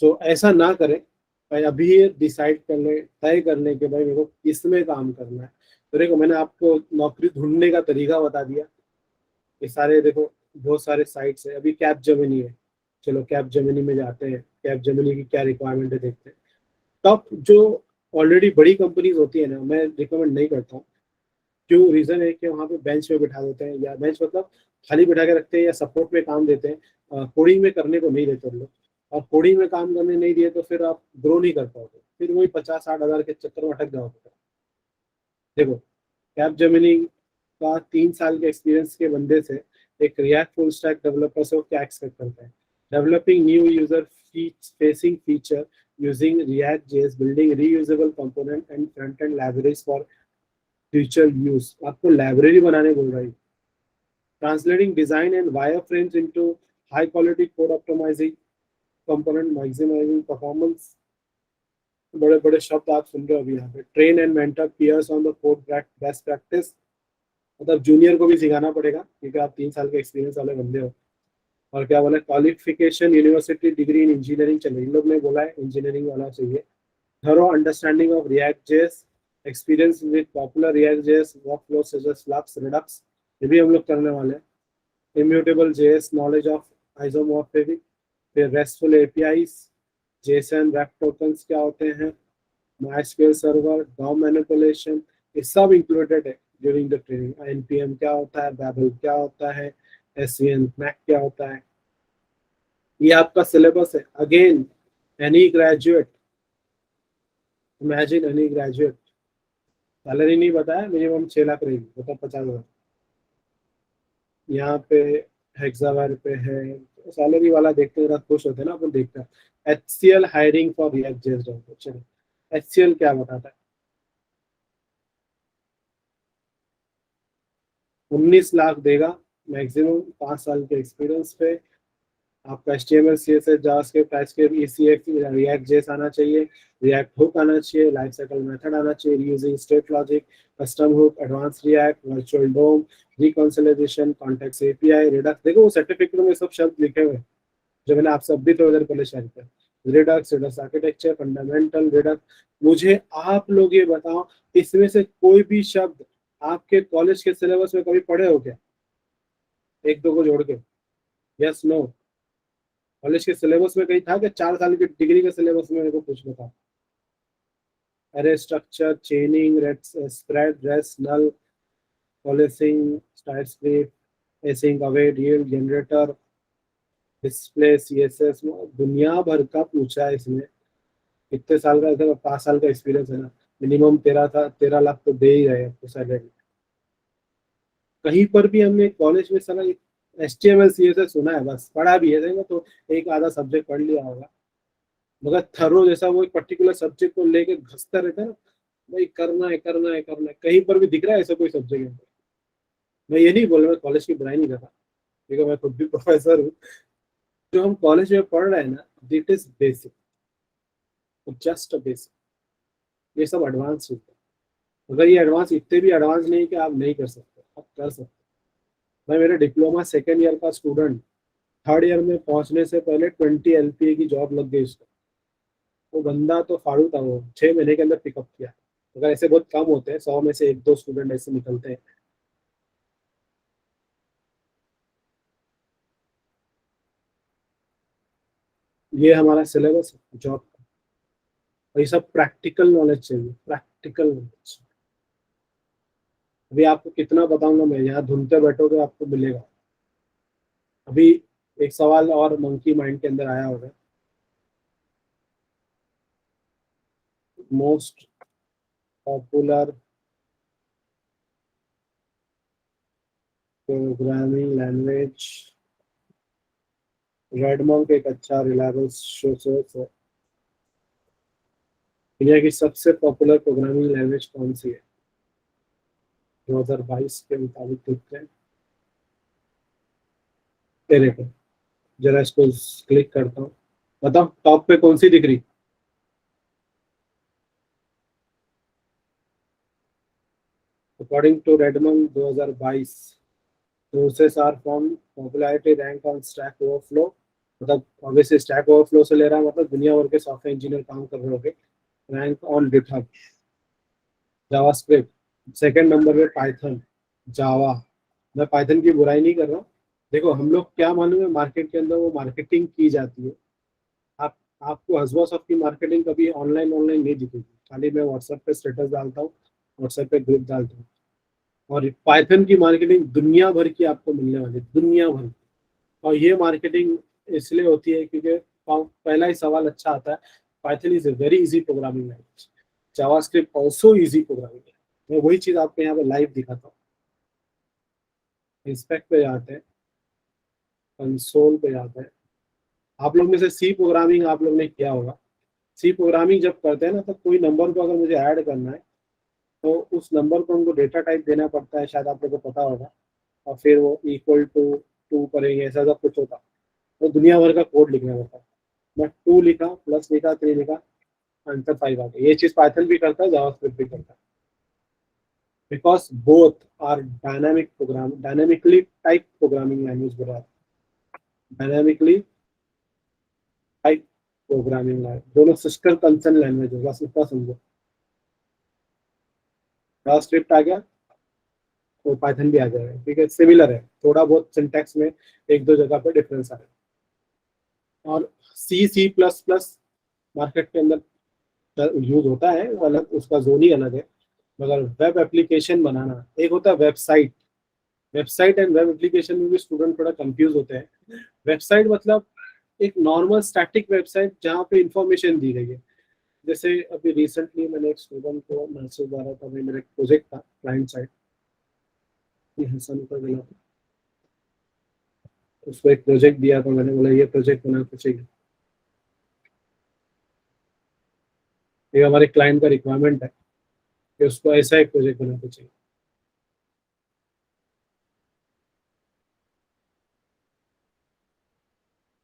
सो ऐसा ना करें। भाई अभी ये डिसाइड कर ले, तय कर ले कि भाई मेरे को किसमें काम करना है। तो देखो मैंने आपको नौकरी ढूंढने का तरीका बता दिया। ये सारे देखो बहुत सारे साइट्स है, अभी कैप जेमिनी है। चलो कैप जेमिनी में जाते हैं, कैप जेमिनी की क्या रिक्वायरमेंट है देखते हैं। टॉप जो ऑलरेडी बड़ी कंपनीज होती है ना, मैं रिकमेंड नहीं करता हूँ। क्यों? रीजन है कि वहाँ पे बेंच पे बिठा देते हैं, या बेंच मतलब खाली बिठा के रखते हैं, या सपोर्ट में काम देते हैं, कोडिंग में करने को नहीं देते उन लोग। और कोडिंग में काम करने नहीं दिए तो फिर आप ग्रो नहीं कर पाओगे, फिर वही 50 60 हज़ार के चक्कर में अटक जाओगे। देखो कैप जेमिनी का 3 साल के एक्सपीरियंस के बंदे से एक रिएक्ट फुल स्टैक डेवलपर से वो क्या एक्सपेक्ट करता है? Developing new user facing feature using React JS, building reusable component and front end libraries for future use. आपको लाइब्रेरी बनाने बोल रहा है। Translating design and wireframes into high quality code, optimizing component, maximizing performance. बड़े बड़े शब्द आप सुन रहे हो अभी यहाँ पे। Train and mentor peers on the code best practice, मतलब जूनियर को भी सिखाना पड़ेगा क्योंकि आप 3 साल के एक्सपीरियंस वाले बंदे हो। और क्या बोला? Qualification university degree in engineering चाहिए, इन लोग ने बोला है इंजीनियरिंग वाला चाहिए। Thorough understanding of React JS, experience with popular React JS workflow such as Flux Redux, ये भी हम लोग करने वाले हैं। Immutable JS, knowledge of isomorphic, फिर RESTful APIs, JSON web tokens क्या होते हैं, माइस्क्वेल सर्वर, डॉम मैनिपुलेशन, ये सब इंक्लूडेड है। During the training. एनपीएम क्या होता है, बैबल क्या होता है, एसवीएन मैक क्या होता है। ये आपका सिलेबस है। Again any graduate, imagine any graduate, salary नहीं बताया, मिनिमम 6 लाख रहेगी, मतलब 50,000। यहाँ पे हेक्सावार पे है, सैलरी वाला देखते हैं, खुश होते हैं ना अपन, देखते हैं। HCL hiring for react JS developer. चलो HCL क्या बताता है, 19 लाख देगा मैक्सिमम, 5 साल के एक्सपीरियंस पे। आपका HTML CSS JavaScript TypeScript ECX react JS आना चाहिए, रिएक्ट हुक आना चाहिए, लाइफ साइकिल मेथड आना चाहिए, using state logic, custom hook, advance React, virtual DOM, reconciliation, context API, Redux. देखो वो सर्टिफिकेट में सब शब्द लिखे हुए हैं जो मैंने आपसे अभी थोड़ी देर पहले शेयर किया। Redux, Redux architecture, fundamental Redux. मुझे आप लोग ये बताओ, इसमें से कोई भी शब्द आपके कॉलेज के सिलेबस में कभी पढ़े हो क्या, एक दो को जोड़ के? Yes no? कॉलेज के सिलेबस में कहीं था कि 4 साल की डिग्री के सिलेबस में मेरे को कुछ बता? अरे structure, chaining, spread, rest, null, पॉलिसिंग, TypeScript, async, await, yield, generator, display, CSS, दुनिया भर का पूछा है इसमें। कितने साल का था? 5 साल का एक्सपीरियंस है ना, मिनिमम 13 लाख तो दे ही रहे हैं सैलरी। कहीं पर भी हमने कॉलेज में सारा HTML CSS सुना है, बस पढ़ा भी है देखो, तो एक आधा सब्जेक्ट पढ़ लिया होगा, मगर थरो जैसा वो एक पर्टिकुलर सब्जेक्ट को लेके घसता रहता है ना, भाई करना है करना है करना है। कहीं पर भी दिख रहा है ऐसा कोई सब्जेक्ट है? मैं ये नहीं बोल रहा, मैं कॉलेज की बुराई नहीं कर रहा, क्योंकि मैं खुद भी प्रोफेसर हूँ। जो हम कॉलेज में पढ़ रहे हैं ना, this is basic, just a basic. ये सब एडवांस चीज है। अगर ये एडवांस इतने भी एडवांस नहीं कि आप नहीं कर सकते, आप कर सकते। मैं मेरे डिप्लोमा सेकेंड ईयर का स्टूडेंट, थर्ड ईयर में पहुंचने से पहले 20 LPA की जॉब लग गई उसको। वो बंदा तो फाड़ू था, वो 6 महीने के अंदर पिकअप किया। अगर ऐसे बहुत कम होते हैं, 100 में से एक दो स्टूडेंट ऐसे निकलते हैं। ये हमारा सिलेबस है जॉब का। और ये सब प्रैक्टिकल नॉलेज चाहिए, प्रैक्टिकल नॉलेज। अभी आपको कितना बताऊंगा मैं, यहाँ ढूंढते बैठोगे आपको मिलेगा। अभी एक सवाल और मंकी माइंड के अंदर आया होगा, मोस्ट पॉपुलर प्रोग्रामिंग लैंग्वेज। रेडमोंक एक अच्छा रिलायबल सोर्स है। दुनिया की सबसे पॉपुलर प्रोग्रामिंग लैंग्वेज कौन सी है 2022 के मुताबिक? देखते हैं। तेरे को जरा इसको क्लिक करता हूँ, बताओ टॉप पे कौन सी दिख रही? According to RedMonk 2022, sources are from popularity rank on Stack Overflow. मतलब ऑब्वियसली स्टैक ओवरफ्लो से ले रहा है, मतलब दुनिया भर के सॉफ्टवेयर इंजीनियर काम कर रहे होंगे। Rank on GitHub, JavaScript second number पे, पाइथन, जावा। मैं पाइथन की बुराई नहीं कर रहा हूँ। देखो हम लोग क्या मालूम है, मार्केट के अंदर वो मार्केटिंग की जाती है। आप आपको हसबस ऑफ की मार्केटिंग कभी ऑनलाइन ऑनलाइन नहीं दिखेगी। खाली मैं व्हाट्सएप पे स्टेटस डालता हूँ, व्हाट्सएप पे ग्रुप डालता हूँ। और पाइथन की मार्केटिंग दुनिया भर की आपको मिलने वाली है, दुनिया भर की। और ये मार्केटिंग इसलिए होती है क्योंकि पहला ही सवाल अच्छा आता है, Python is a very easy programming language, JavaScript also easy programming language. मैं वही चीज आपको यहाँ पे लाइव दिखाता हूँ। इंस्पेक्ट पे जाते हैं, कंसोल पे जाते हैं। आप लोग में से सी प्रोग्रामिंग आप लोग ने किया होगा। सी प्रोग्रामिंग जब करते हैं ना, तो कोई नंबर को अगर मुझे ऐड करना है, तो उस नंबर को उनको डेटा टाइप देना पड़ता है, शायद आप लोग को पता होगा। और फिर वो इक्वल टू टू करेंगे, ऐसा सब कुछ होता है। तो दुनिया भर का कोड लिखना पड़ता है। मैं 2 लिखा, प्लस लिखा, 3 लिखा, आंसर 5 आ गया। ये चीज पाइथन भी करता है, जावास्क्रिप्ट भी करता है। Because both are dynamic program, dynamically type programming language बोला, डायनामिकली टाइप प्रोग्रामिंग लैंग्वेज, दोनों सिस्टर कंसर्न लैंग्वेज है, बस इतना समझो। जावास्क्रिप्ट आ गया तो पाइथन भी आ जाएगा, ठीक है, सिमिलर है। थोड़ा बहुत सिंटैक्स में एक दो जगह पे डिफरेंस आ रहा है। और C++ मार्केट के अंदर यूज होता है, वो अलग, उसका जोन ही अलग है। मगर वेब एप्लीकेशन बनाना एक होता है website. Website and web application में भी स्टूडेंट थोड़ा कंफ्यूज होते हैं। वेबसाइट मतलब एक नॉर्मल स्टैटिक वेबसाइट जहाँ पे इंफॉर्मेशन दी गई है। जैसे अभी रिसेंटली मैंने एक स्टूडेंट को मैसेज डाला था, मेरा एक प्रोजेक्ट था क्लाइंट साइड, हसन का मिला था, उसको एक प्रोजेक्ट दिया था, मैंने बोला ये प्रोजेक्ट बना के चाहिए, ये हमारे क्लाइंट का रिक्वायरमेंट है कि उसको ऐसा एक प्रोजेक्ट बना के चाहिए।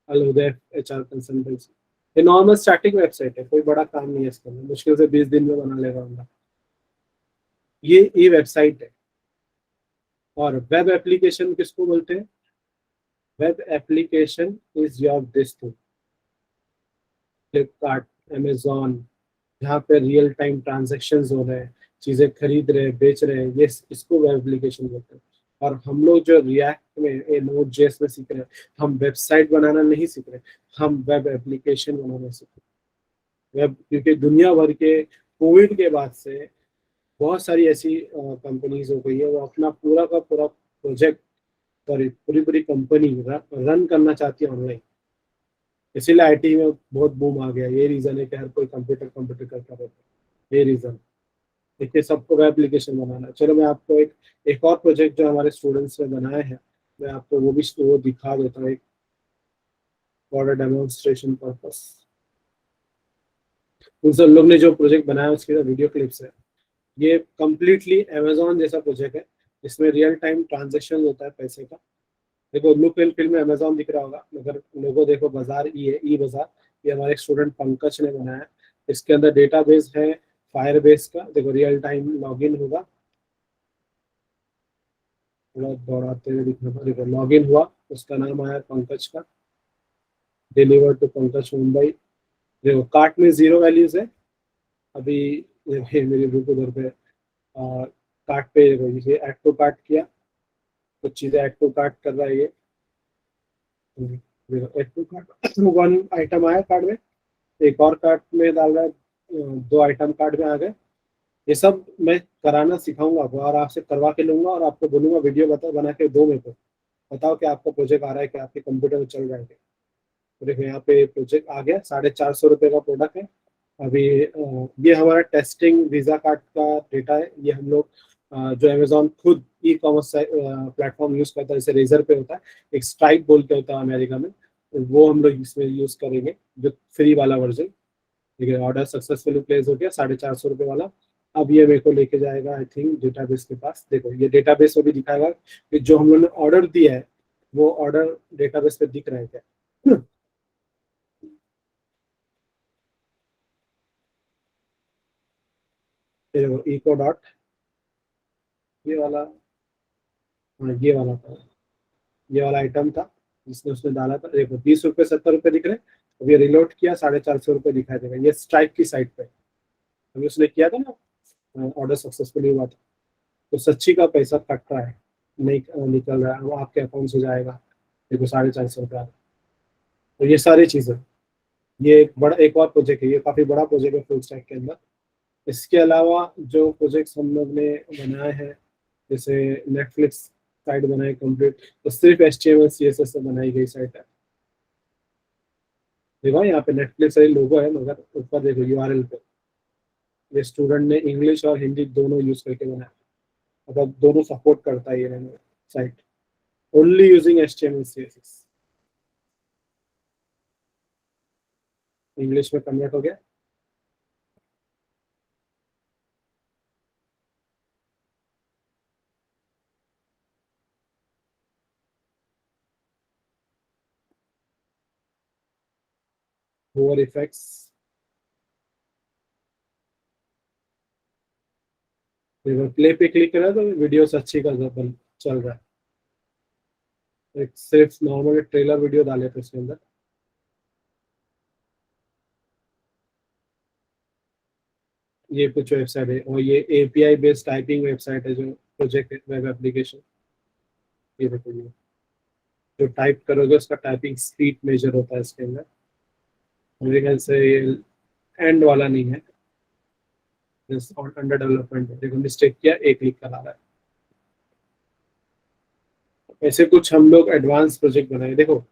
अल उदय HR कंसल्टेंसी, ये नॉर्मल स्टैटिक वेबसाइट है, कोई बड़ा काम नहीं है इसके अंदर, मुश्किल से 20 दिन में बना लेगा बंदा। ये वेबसाइट है। और वेब एप्लीकेशन किसको बोलते हैं? Web application is your this thing, Flipkart, Amazon, जहाँ पे रियल टाइम ट्रांजेक्शन हो रहे हैं, चीजें खरीद रहे हैं, बेच रहे हैं, ये इसको वेब एप्लीकेशन बोलते हैं। और हम लोग जो रिएक्ट में नोड जेएस में सीख रहे हैं, हम वेबसाइट बनाना नहीं सीख रहे, हम वेब एप्लीकेशन बनाना सीख रहे हैं। वेब, क्योंकि दुनिया भर के कोविड के बाद से बहुत सारी ऐसी कंपनीज हो गई है, वो अपना पूरा का पूरा प्रोजेक्ट, सॉरी पूरी पूरी कंपनी रन करना चाहती है ऑनलाइन। इसीलिए आईटी में बहुत बूम आ गया, ये रीजन है कि हर कोई कंप्यूटर कंप्यूटर करता रहता है, ये रीजन। देखिए सबको वेब एप्लीकेशन बनाना है। चलो मैं आपको एक और प्रोजेक्ट जो हमारे स्टूडेंट्स ने बनाए हैं, मैं आपको वो दिखा देता हूँ, एक फॉर डेमोन्स्ट्रेशन पर्पस। उन सब लोग ने जो प्रोजेक्ट बनाया उसकी वीडियो क्लिप्स है। ये कम्प्लीटली अमेजोन जैसा प्रोजेक्ट है, इसमें रियल टाइम ट्रांजेक्शन होता है पैसे का। देखो लुक एंड फील में अमेजोन दिख रहा होगा, मगर लोगो देखो बाजार ई है, ई बाजार। ये हमारे स्टूडेंट पंकज ने बनाया है। इसके अंदर डेटाबेस है फायर बेस का, देखो रियल टाइम लॉगिन होगा, थोड़ा दौड़ाते हुए दिखना था, देखो लॉगिन हुआ, उसका नाम आया पंकज का, डिलीवर टू पंकज मुंबई। देखो कार्ट में 0 वैल्यूज है अभी, ये मेरी बुक उधर पे कार्ट पे देखो, ये ऐड टू कार्ट किया, कुछ चीजें ऐड टू कार्ट कर रहा है ये, देखो ऐड टू कार्ट 1 आइटम आया कार्ट में, एक और कार्ट में डाल रहा है, 2 आइटम कार्ट में आ गए। ये सब मैं कराना सिखाऊंगा आपको, और आपसे करवा के लूंगा और आपको बोलूंगा वीडियो बना के दो मेरे को, बताओ कि आपका प्रोजेक्ट आ रहा है कि आपके कंप्यूटर में चल रहा है। तो देखो यहाँ पे प्रोजेक्ट आ गया, 450 रुपये का प्रोडक्ट है अभी। ये हमारा टेस्टिंग वीजा कार्ड का डेटा है, ये हम लोग जो अमेजोन खुद ई कॉमर्स प्लेटफॉर्म यूज करता है, जैसे रेजर पे होता है, एक स्ट्राइक बोल के होता है अमेरिका में, तो वो हम लोग इसमें यूज करेंगे, जो फ्री वाला वर्जन। ठीक है, ऑर्डर सक्सेसफुली प्लेस हो गया 450 रुपये वाला। अब ये मेरे को लेके जाएगा आई थिंक डेटाबेस के पास, देखो ये डेटाबेस में भी दिखाएगा कि जो हम लोग ने ऑर्डर दिया है वो ऑर्डर डेटाबेस पे दिख रहा है क्या। इको डॉट, ये वाला, हाँ ये वाला था, ये वाला आइटम था जिसने उसने डाला था, देखो 20 रुपये 70 रुपये दिख रहे हैं। अब ये रिलोड किया, 450 रुपये दिखाई देगा, ये स्ट्राइक की साइट पे अभी उसने किया था ना, ऑर्डर सक्सेसफुली हुआ था, तो सच्ची का पैसा कट रहा है, नहीं निकल रहा है, वो आपके अकाउंट से जाएगा। देखो 450 रुपया। तो ये सारी चीजें, ये एक और प्रोजेक्ट है, ये काफी बड़ा प्रोजेक्ट है फुल स्टैक के अंदर। इसके अलावा जो प्रोजेक्ट्स हम लोग ने बनाए हैं, जैसे नेटफ्लिक्स साइट बनाई कंप्लीट, तो सिर्फ HTML CSS से बनाई गई साइट है। देखो यहाँ पे नेटफ्लिक्स का लोगो है, मगर ऊपर देखो URL पे ये स्टूडेंट ने इंग्लिश और हिंदी दोनों यूज करके बनाया, मतलब दोनों सपोर्ट करता है ये site, only using HTML CSS। English में कन्वर्ट हो गया। ओवर इफेक्ट्स, प्ले पे क्लिक करा तो वीडियो अच्छी का चल रहा है। एक सिर्फ नॉर्मल ट्रेलर वीडियो डाले थे उसके अंदर। ये कुछ वेबसाइट है, और ये API बेस्ड टाइपिंग वेबसाइट है जो प्रोजेक्ट वेब एप्लीकेशन। ये देखो, ये जो टाइप करोगे उसका टाइपिंग स्पीड मेजर होता है इसके अंदर। मेरे ख्याल से ये एंड वाला नहीं है, अंडर डेवलपमेंट है, देखो मिस्टेक किया, एक क्लिक करा रहा है। ऐसे कुछ हम लोग एडवांस प्रोजेक्ट बनाए। देखो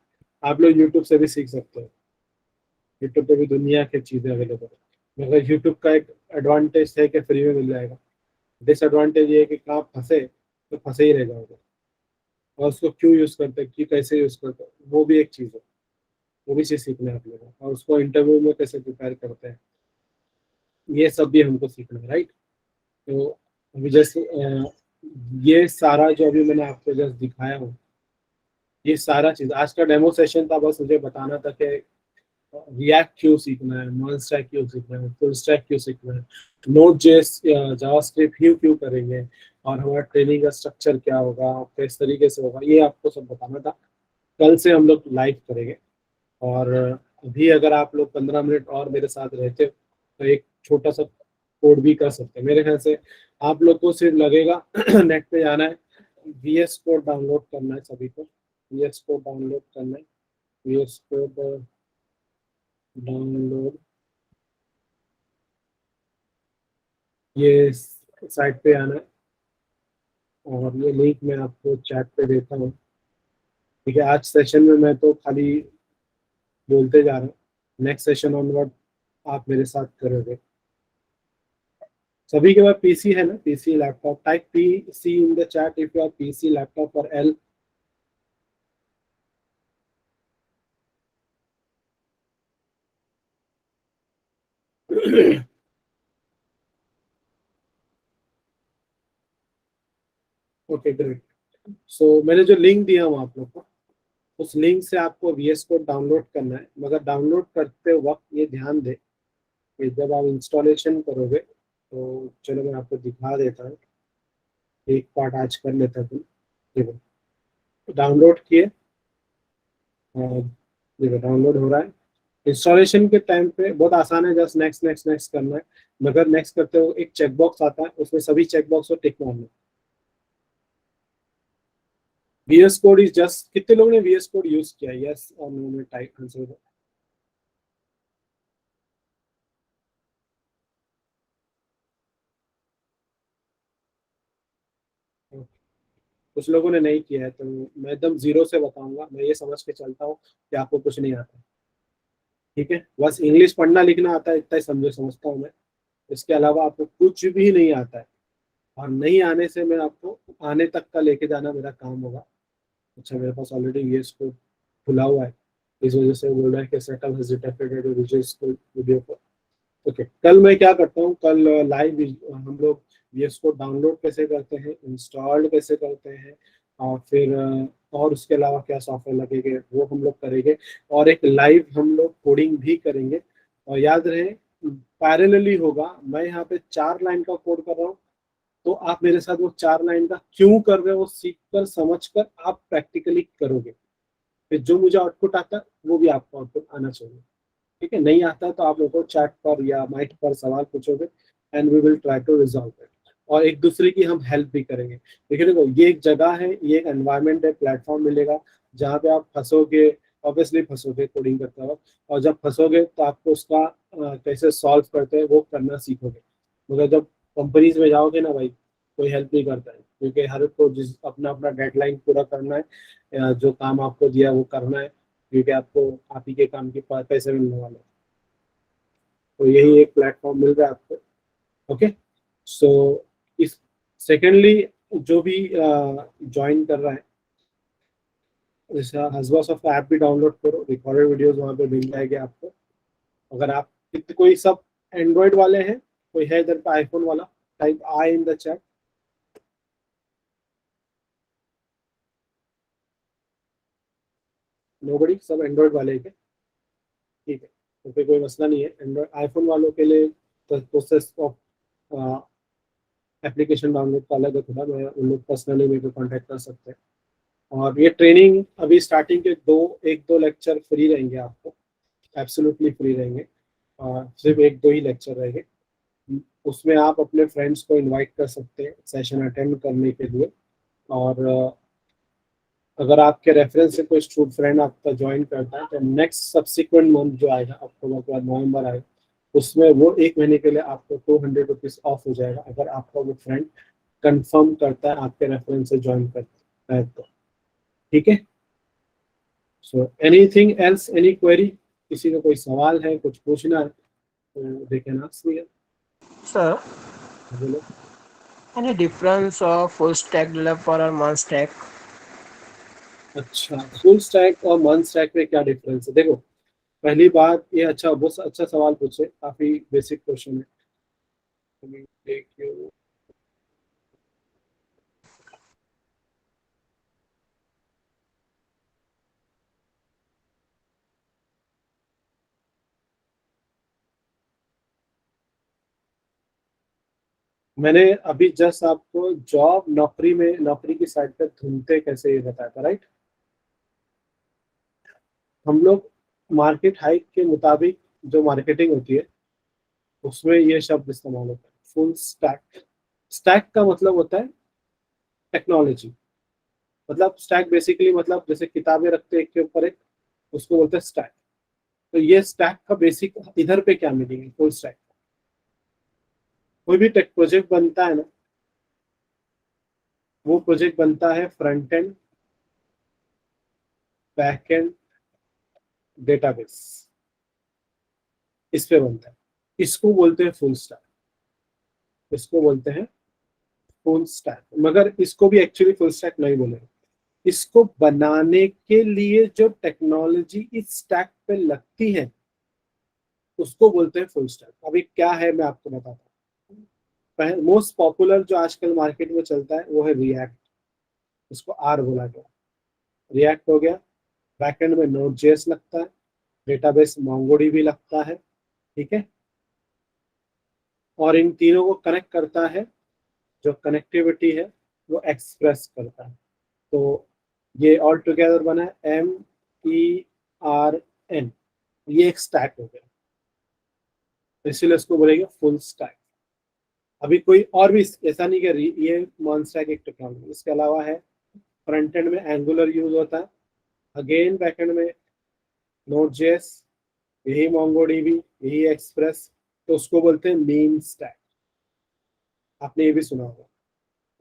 आप लोग यूट्यूब से भी सीख सकते हो, यूट्यूब पे भी दुनिया की चीजें अवेलेबल है, मगर यूट्यूब का एक एडवांटेज है कि फ्री में मिल जाएगा। डिसएडवांटेज ये है कि कहाँ फंसे तो फंसे ही रह जाओगे, और उसको क्यों यूज करते हैं, कि कैसे यूज करते हैं, वो भी एक चीज है, वो भी चीज सीखना है आप लोगों को। और उसको इंटरव्यू में कैसे प्रिपेयर करते हैं, ये सब भी हमको सीखना है, राइट। तो अभी जैसे ये सारा जो अभी मैंने आपको जस्ट दिखाया हूँ, ये सारा चीज आज का डेमो सेशन था, बस मुझे बताना था कि रिएक्ट क्यों सीखना है, नॉन स्टैक क्यों सीखना है, फुल स्टैक क्यों सीखना है, नोड जेएस जावास्क्रिप्ट क्यों करेंगे, और हमारा ट्रेनिंग का स्ट्रक्चर क्या होगा, किस तरीके से होगा, ये आपको सब बताना था। कल से हम लोग लाइव करेंगे। और अभी अगर आप लोग 15 मिनट और मेरे साथ रहते हो तो एक छोटा सा कोड भी कर सकते हैं मेरे ख्याल से। आप लोग को सिर्फ लगेगा नेट पे जाना है, VS कोड डाउनलोड करना है, सभी को VS कोड डाउनलोड करना है, VS कोड डाउनलोड, ये साइट पे आना है, और ये लिंक मैं आपको चैट पे देता हूँ। ठीक है, आज सेशन में मैं तो खाली बोलते जा रहा हूँ, नेक्स्ट सेशन ऑनवर्ड आप मेरे साथ करोगे। सभी के पास पीसी है ना, PC laptop, type PC in the chat if you are PC laptop और एल। Okay great. सो मैंने जो लिंक दिया हूँ आप लोग को, उस लिंक से आपको VS कोड डाउनलोड करना है, मगर डाउनलोड करते वक्त ये ध्यान दे कि जब आप इंस्टॉलेशन करोगे तो, चलो मैं आपको दिखा देता हूँ, एक पार्ट आज कर लेता हूँ। देखो डाउनलोड किए, और देखो डाउनलोड हो रहा है। इंस्टॉलेशन के टाइम पे बहुत आसान है, जस्ट नेक्स्ट नेक्स्ट नेक्स्ट करना है, मगर नेक्स्ट करते हो एक चेकबॉक्स आता है, उसमें सभी चेकबॉक्स को टिक मारना है। VS कोड इज जस्ट, कितने लोगों ने VS कोड यूज किया, यस और नो में टाइप आंसर। कुछ लोगों ने नहीं किया है, तो मैं एकदम जीरो से बताऊंगा, मैं ये समझ के चलता हूँ कि आपको कुछ नहीं आता। ठीक है, बस इंग्लिश पढ़ना लिखना आता है, इतना ही समझो, समझता हूँ मैं। इसके अलावा आपको कुछ भी नहीं आता है, और नहीं आने से मैं आपको आने तक का लेके जाना मेरा काम होगा। अच्छा, मेरे पास ऑलरेडी VS कोड खुला हुआ है, इस वजह से बोल रहा है कि setup has detected visual school video को। ओके, कल मैं क्या करता हूँ, कल लाइव हम लोग VS कोड डाउनलोड कैसे करते हैं, इंस्टॉल कैसे करते हैं, और फिर और उसके अलावा क्या सॉफ्टवेयर लगेंगे वो हम लोग करेंगे, और एक लाइव हम लोग कोडिंग भी करेंगे। और याद रहे पैरेलली होगा, मैं यहाँ पे 4 लाइन का कोड कर रहा हूँ, तो आप मेरे साथ वो 4 लाइन का क्यों कर रहे हो वो सीख कर समझ कर आप प्रैक्टिकली करोगे, फिर जो मुझे आउटपुट आता है वो भी आपको आउटपुट आना चाहिए। ठीक है, नहीं आता तो आप लोगों को चैट पर या माइक पर सवाल पूछोगे, and we will try to resolve it, और एक दूसरे की हम हेल्प भी करेंगे। देखिए देखो, ये एक जगह है, ये एक एनवायरनमेंट है, प्लेटफॉर्म मिलेगा जहाँ पे आप फंसोगे, ऑब्वियसली फंसोगे कोडिंग करते वक्त, और जब फंसोगे तो आपको उसका कैसे सॉल्व करते हैं वो करना सीखोगे। मगर जब कंपनीज में जाओगे ना भाई, कोई हेल्प नहीं करता है, क्योंकि हर को जिस अपना अपना डेडलाइन पूरा करना है, जो काम आपको दिया वो करना है, क्योंकि आपको आप ही के काम के पैसे मिलने वाले हैं। तो यही एक प्लेटफॉर्म मिल रहा है आपको। ओके, सो इस सेकेंडली जो भी ज्वाइन कर रहा है, जैसे हसबा सॉफ्ट ऐप भी डाउनलोड करो, रिकॉर्डेड वीडियोस वहाँ पे मिल जाएगी आपको। अगर आप कोई सब एंड्रॉइड वाले हैं, कोई है इधर पे आईफोन वाला, type I in the chat. Nobody, सब एंड्रॉइड वाले हैं क्या? ठीक है, तो फिर कोई मसला नहीं है। एंड्रॉइड आईफोन वालों के लिए प्रोसेस ऑफ एप्लीकेशन डाउनलोड का अलग है थोड़ा, मैं उन लोग पर्सनली मेरे को कॉन्टेक्ट कर सकते हैं। और ये ट्रेनिंग अभी स्टार्टिंग के एक दो लेक्चर फ्री रहेंगे आपको, एब्सोल्युटली फ्री रहेंगे, और सिर्फ एक दो ही लेक्चर रहेंगे। उसमें आप अपने फ्रेंड्स को इनवाइट कर सकते हैं सेशन अटेंड करने के लिए। और अगर आपके रेफरेंस से कोई स्टूडेंट फ्रेंड आपका ज्वाइन करता है, तो नेक्स्ट सब्सिक्वेंट मंथ जो आएगा, अक्टूबर के बाद नवंबर आएगा, उसमें वो 1 महीने के लिए आपको 200 रुपीज ऑफ हो जाएगा अगर आपका वो फ्रेंड कंफर्म करता है आपके रेफरेंस से ज्वाइन करता है तो। ठीक है, so anything else, any query, किसी का कोई सवाल है, कुछ पूछना है तो देखे ना आस्क। Sir, बोलो। any difference of full stack developer or one stack? अच्छा, फुल स्टैक और वन स्टैक में क्या डिफरेंस है? देखो, पहली बात ये, अच्छा बहुत अच्छा सवाल पूछे, काफी बेसिक क्वेश्चन है। देखिए, मैंने अभी जस्ट आपको जॉब नौकरी में, नौकरी की साइड पे ढूंढते कैसे ये बताया था, राइट? हम लोग मार्केट हाइक के मुताबिक जो मार्केटिंग होती है उसमें ये शब्द इस्तेमाल होता है, फुल स्टैक। स्टैक का मतलब होता है टेक्नोलॉजी, मतलब स्टैक बेसिकली मतलब जैसे किताबें रखते हैं एक के ऊपर एक, उसको बोलते हैं स्टैक। तो ये स्टैक का बेसिक इधर पे क्या मिलेंगे, फुल स्टैक। कोई भी टेक प्रोजेक्ट बनता है ना, वो प्रोजेक्ट बनता है front end, back and, database, इस पे बनता है। इसको बोलते हैं फुल स्टैक, इसको बोलते हैं फुल स्टैक। मगर इसको भी एक्चुअली फुल स्टैक नहीं बोलेंगे, इसको बनाने के लिए जो टेक्नोलॉजी इस स्टैक पे लगती है उसको बोलते हैं फुल स्टैक। अभी क्या है मैं आपको बताता हूँ। मोस्ट पॉपुलर जो आजकल मार्केट में चलता है वो है रिएक्ट, उसको आर बोला गया। रिएक्ट हो गया, बैकएंड में नोड जेएस लगता है, डेटाबेस मोंगोडीबी लगता है, ठीक है। और इन तीनों को कनेक्ट करता है, जो कनेक्टिविटी है वो एक्सप्रेस करता है। तो ये ऑल टुगेदर बना है MERN, ये एक स्टैक हो गया, इसीलिए इसको बोलेंगे फुल स्टैक। अभी कोई और भी ऐसा नहीं कि ये वन स्टैक एक टेक्नोलॉजी, इसके अलावा है फ्रंट एंड में एंगुलर यूज होता है, अगेन बैक एंड में नोड जेएस, यही मोंगोडीबी, यही एक्सप्रेस, तो उसको बोलते हैं मीन स्टैक। आपने ये भी सुना होगा।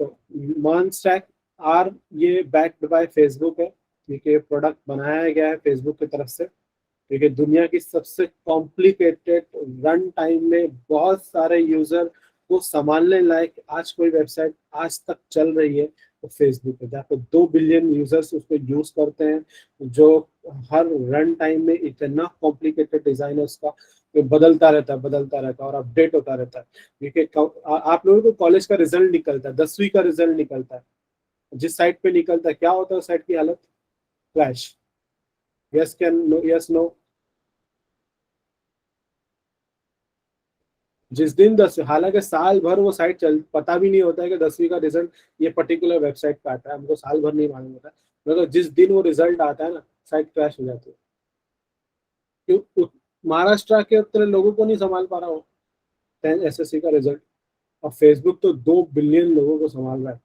तो वन स्टैक आर, ये बैक्ड बाय फेसबुक है, क्योंकि ये प्रोडक्ट बनाया गया है फेसबुक की तरफ से, क्योंकि दुनिया की सबसे कॉम्प्लिकेटेड रन टाइम में बहुत सारे यूजर को संभालने लायक आज कोई वेबसाइट आज तक चल रही है तो फेसबुक है, जहाँ पे 2 बिलियन यूजर्स उसको यूज करते हैं, जो हर रन टाइम में इतना कॉम्प्लिकेटेड डिजाइन है उसका, तो बदलता रहता है, बदलता रहता है और अपडेट होता रहता है। क्योंकि आप लोगों को कॉलेज का रिजल्ट निकलता है, 10वीं का रिजल्ट निकलता है, जिस साइट पे निकलता है क्या होता है उस साइट की हालत? Crash. Yes can no, yes no. जिस दिन 10, हालांकि साल भर वो साइट चल, पता भी नहीं होता है कि 10वीं का रिजल्ट ये पर्टिकुलर वेबसाइट पे आता है, हमको साल भर नहीं मालूम होता है, मगर जिस दिन वो रिजल्ट आता है ना, साइट क्रैश हो जाती है। क्यों? महाराष्ट्र के उतने लोगों को नहीं संभाल पा रहा हो 10 SSC का रिजल्ट, और फेसबुक तो 2 बिलियन लोगों को संभाल रहा है।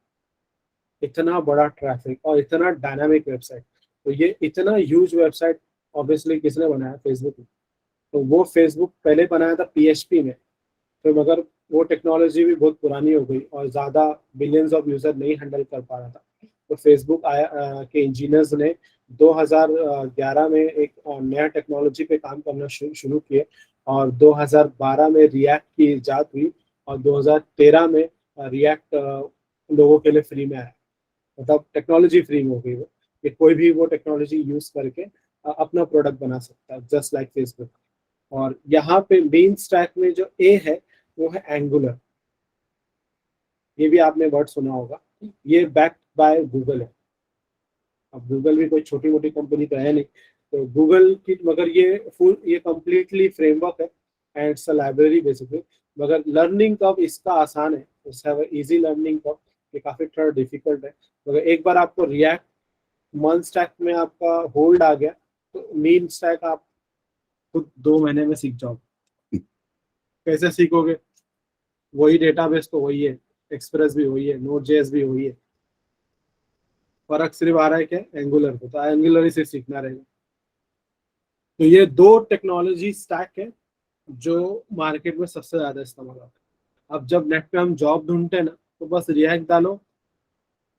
इतना बड़ा ट्रैफिक और इतना डायनामिक वेबसाइट, तो ये इतना ह्यूज वेबसाइट ऑब्वियसली किसने बनाया? फेसबुक ने। तो वो फेसबुक पहले बनाया था PHP में, तो मगर वो टेक्नोलॉजी भी बहुत पुरानी हो गई और ज़्यादा बिलियंस ऑफ यूज़र नहीं हैंडल कर पा रहा था। तो फेसबुक के इंजीनियर्स ने 2011 में एक नया टेक्नोलॉजी पे काम करना शुरू किए, और 2012 में रिएक्ट की इजाद हुई, और 2013 में रिएक्ट लोगों के लिए फ्री में आया, मतलब टेक्नोलॉजी फ्री में हो गई वो, कि कोई भी वो टेक्नोलॉजी यूज करके अपना प्रोडक्ट बना सकता है, जस्ट लाइक फेसबुक। और यहाँ पे मेन स्टैक में जो ए है वो है एंगुलर, ये भी आपने वर्ड सुना होगा, ये बैक्ड बाय गूगल है। अब गूगल भी कोई छोटी मोटी कंपनी तो है नहीं, तो गूगल की, मगर ये फुल, ये कंप्लीटली फ्रेमवर्क है and it's a library basically. मगर लर्निंग कर्व इसका आसान है, it's have easy learning curve, ये काफी थोड़ा डिफिकल्ट है। मगर एक बार आपको रिएक्ट वन स्टैक में आपका होल्ड आ गया तो मीन स्टैक आप खुद 2 महीने में सीख जाओगे। कैसे सीखोगे? वही डेटाबेस तो वही है, एक्सप्रेस भी वही है, नोड जेएस भी वही है, फर्क सिर्फ आ रहा है क्या? एंगुलर को, तो एंगुलर ही से सीखना रहेगा। तो ये 2 टेक्नोलॉजी स्टैक है, जो मार्केट में सबसे ज्यादा इस्तेमाल होता है। अब जब नेट पे हम जॉब ढूंढते हैं ना, तो बस रिएक्ट डालो,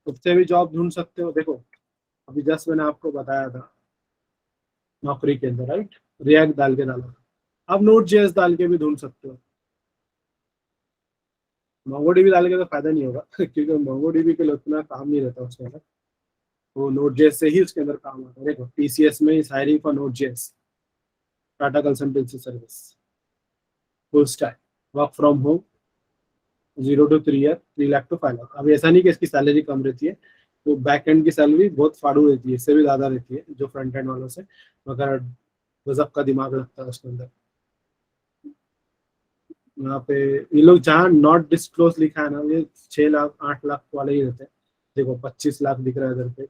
उससे भी जॉब ढूंढ सकते हो। देखो अभी जस्ट मैंने आपको बताया था नौकरी के अंदर, राइट, रिएक्ट डाल के डालो। अब नोट जेएस डाल के भी ढूंढ सकते हो। मोंगोडीबी डाल के तो फायदा नहीं होगा क्योंकि मोंगोडीबी के लिए उतना काम नहीं रहता उसके अंदर, वो नोट जेएस से ही उसके अंदर काम आता है। देखो टीसीएस में is hiring for note JS, Tata consultancy service, full stack, work from home, 0 to 3 year, 3 lakh to 5 lakh. अब ऐसा नहीं कि इसकी सैलरी कम रहती है, तो बैक एंड की सैलरी बहुत फाड़ू रहती है, इससे भी ज्यादा रहती है जो फ्रंट एंड वालों से, मगर गजब का दिमाग लगता है उसके अंदर। यहाँ पे ये लोग जहाँ नॉट डिस्क्लोज लिखा है ना, ये 6 लाख 8 लाख वाले ही रहते हैं। देखो 25 लाख दिख रहा है इधर पे,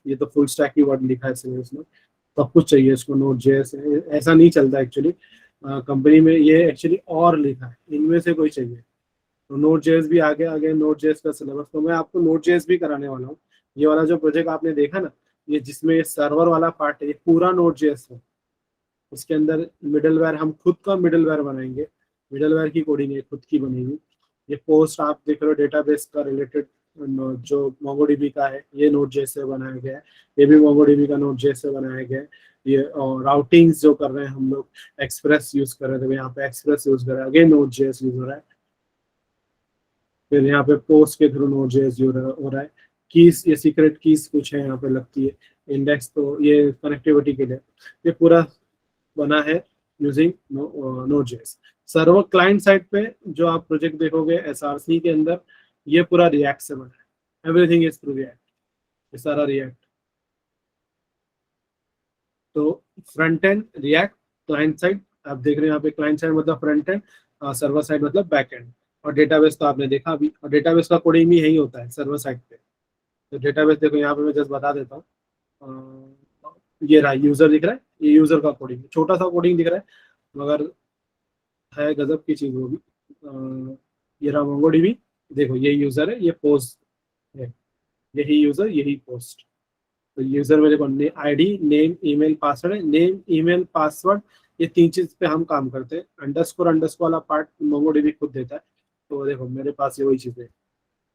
ये तो फुल स्टैक की वर्ड लिखा है इसमें, इसमें सब कुछ चाहिए इसको, नोट जेएस ऐसा नहीं चलता एक्चुअली कंपनी में, ये एक्चुअली और लिखा है, इनमें से कोई चाहिए। तो नोट जेएस भी आगे आगे, नोट जेएस का सिलेबस, तो मैं आपको नोट जेएस भी कराने वाला हूँ। ये वाला जो प्रोजेक्ट आपने देखा ना, ये जिसमें ये सर्वर वाला पार्ट है, ये पूरा नोट जेएस है। उसके अंदर मिडलवेयर, हम खुद का मिडलवेयर बनाएंगे, मिडलवेयर की कोडिंग है खुद की बनेगी। ये पोस्ट आप देख रहे हो डेटाबेस का रिलेटेड, जो मोंगोडीबी का है, ये नोट जेएस से बनाया गया है। ये भी मोंगोडीबी का नोट जेएस से बनाया गया है। ये राउटिंग्स जो कर रहे हैं हम लोग, एक्सप्रेस यूज कर रहे थे, यहाँ पे एक्सप्रेस यूज कर रहे हैं, अगेन नोट जेएस यूज हो रहा है। फिर यहाँ पे पोस्ट के थ्रू नोट जेएस यूज हो रहा है। कीज, ये सीक्रेट कीज कुछ है यहाँ पे लगती है, इंडेक्स, तो ये कनेक्टिविटी के लिए ये पूरा बना है using note JS. Server client side पे जो आप प्रोजेक्ट देखोगे एसआरसी के अंदर, ये पूरा रिएक्ट से बना है, एवरीथिंग इज थ्रू रिएक्ट, ये सारा रिएक्ट। तो front end react, client side आप देख रहे हैं यहाँ पे, क्लाइंट साइड मतलब फ्रंट एंड, सर्वर साइड मतलब बैक एंड। और डेटाबेस तो आपने देखा अभी, और डेटाबेस का कोडिंग भी यही होता है सर्वर साइड पे। तो डेटाबेस देखो यहाँ पे मैं जस्ट बता देता हूँ, ये रहा यूजर दिख रहा है, ये यूजर का कोडिंग, छोटा सा कोडिंग दिख रहा है मगर है गजब की चीज वो भी। ये रहा मोंगोडीबी, देखो ये यूजर है, ये पोस्ट है, यही यूजर यही पोस्ट। तो यूजर मेरे को आईडी, नेम, ईमेल, पासवर्ड है। नेम, ईमेल, पासवर्ड, ये 3 चीज पे हम काम करते हैं। अंडरस्कोर अंडरस्कोर वाला पार्ट मोंगोडीबी खुद देता है। तो देखो मेरे पास ये वही चीज है,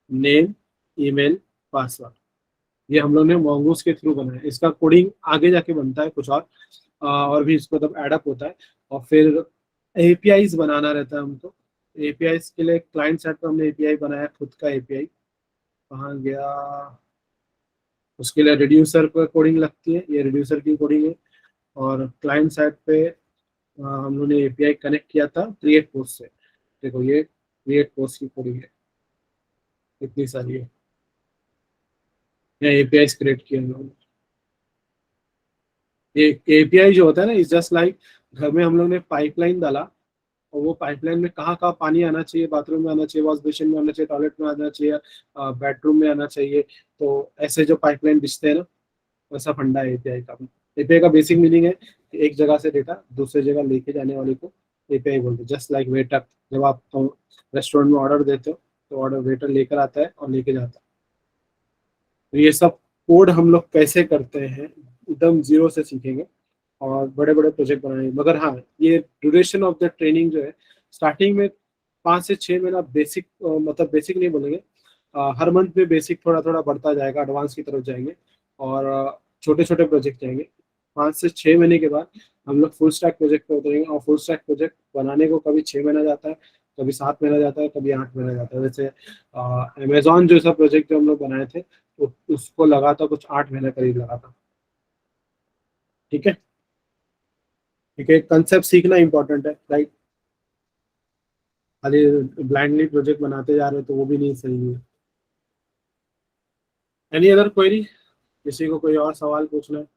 नेम, ईमेल, पासवर्ड, ये हम लोग ने मोंगोस के थ्रू बनाया है। इसका कोडिंग आगे जाके बनता है कुछ और भी इसको तब एडअप होता है। और फिर एपीआईज बनाना रहता है हमको। एपीआईज के लिए क्लाइंट साइड पर हमने एपीआई बनाया, खुद का एपीआई। कहाँ गया, उसके लिए रिड्यूसर पर कोडिंग लगती है, ये रिड्यूसर की कोडिंग है। और क्लाइंट साइड पे हम लोगों ने एपीआई कनेक्ट किया था क्रिएट पोस्ट से। देखो ये क्रिएट पोस्ट की कोडिंग है, इतनी सारी है, एपीआई क्रिएट किया हम लोगों ने। ये एपीआई जो होता है ना, इज जस्ट लाइक, घर में हम लोग ने पाइपलाइन डाला, और वो पाइपलाइन में कहाँ कहाँ पानी आना चाहिए, बाथरूम में आना चाहिए, वॉश बेसिन में आना चाहिए, टॉयलेट में आना चाहिए, बेडरूम में आना चाहिए। तो ऐसे जो पाइपलाइन बिछते हैं ना, वैसा फंडा है एपीआई का। एपीआई का बेसिक मीनिंग है कि एक जगह से डेटा दूसरी जगह लेके जाने वाले को एपीआई बोलते हैं। जस्ट लाइक वेटर, जब आप रेस्टोरेंट में ऑर्डर देते हो तो ऑर्डर वेटर लेकर आता है और लेके जाता है। तो ये सब कोड हम लोग कैसे करते हैं एकदम जीरो से सीखेंगे, और बड़े बड़े प्रोजेक्ट बनाएंगे। मगर हाँ, ये ड्यूरेशन ऑफ द ट्रेनिंग जो है, स्टार्टिंग में 5 से 6 महीना बेसिक, मतलब बेसिक नहीं बोलेंगे, हर मंथ में बेसिक थोड़ा थोड़ा बढ़ता जाएगा, एडवांस की तरफ जाएंगे, और छोटे छोटे प्रोजेक्ट जाएंगे। 5 से 6 महीने के बाद हम लोग फुल स्टैक प्रोजेक्ट पे उतरेंगे। और फुल स्टैक प्रोजेक्ट बनाने को कभी 6 महीना जाता है, कभी 7 महीना जाता है, कभी 8 महीना जाता है। जैसे अमेजोन जैसा प्रोजेक्ट जो हम लोग बनाए थे, तो उसको लगा था कुछ 8 महीना करीब लगा था। ठीक है, ठीक है, कंसेप्ट सीखना इंपॉर्टेंट है, राइट। खाली ब्लाइंडली प्रोजेक्ट बनाते जा रहे हो तो वो भी नहीं, सही नहीं है। एनी अदर क्वेरी, किसी को कोई और सवाल पूछना है?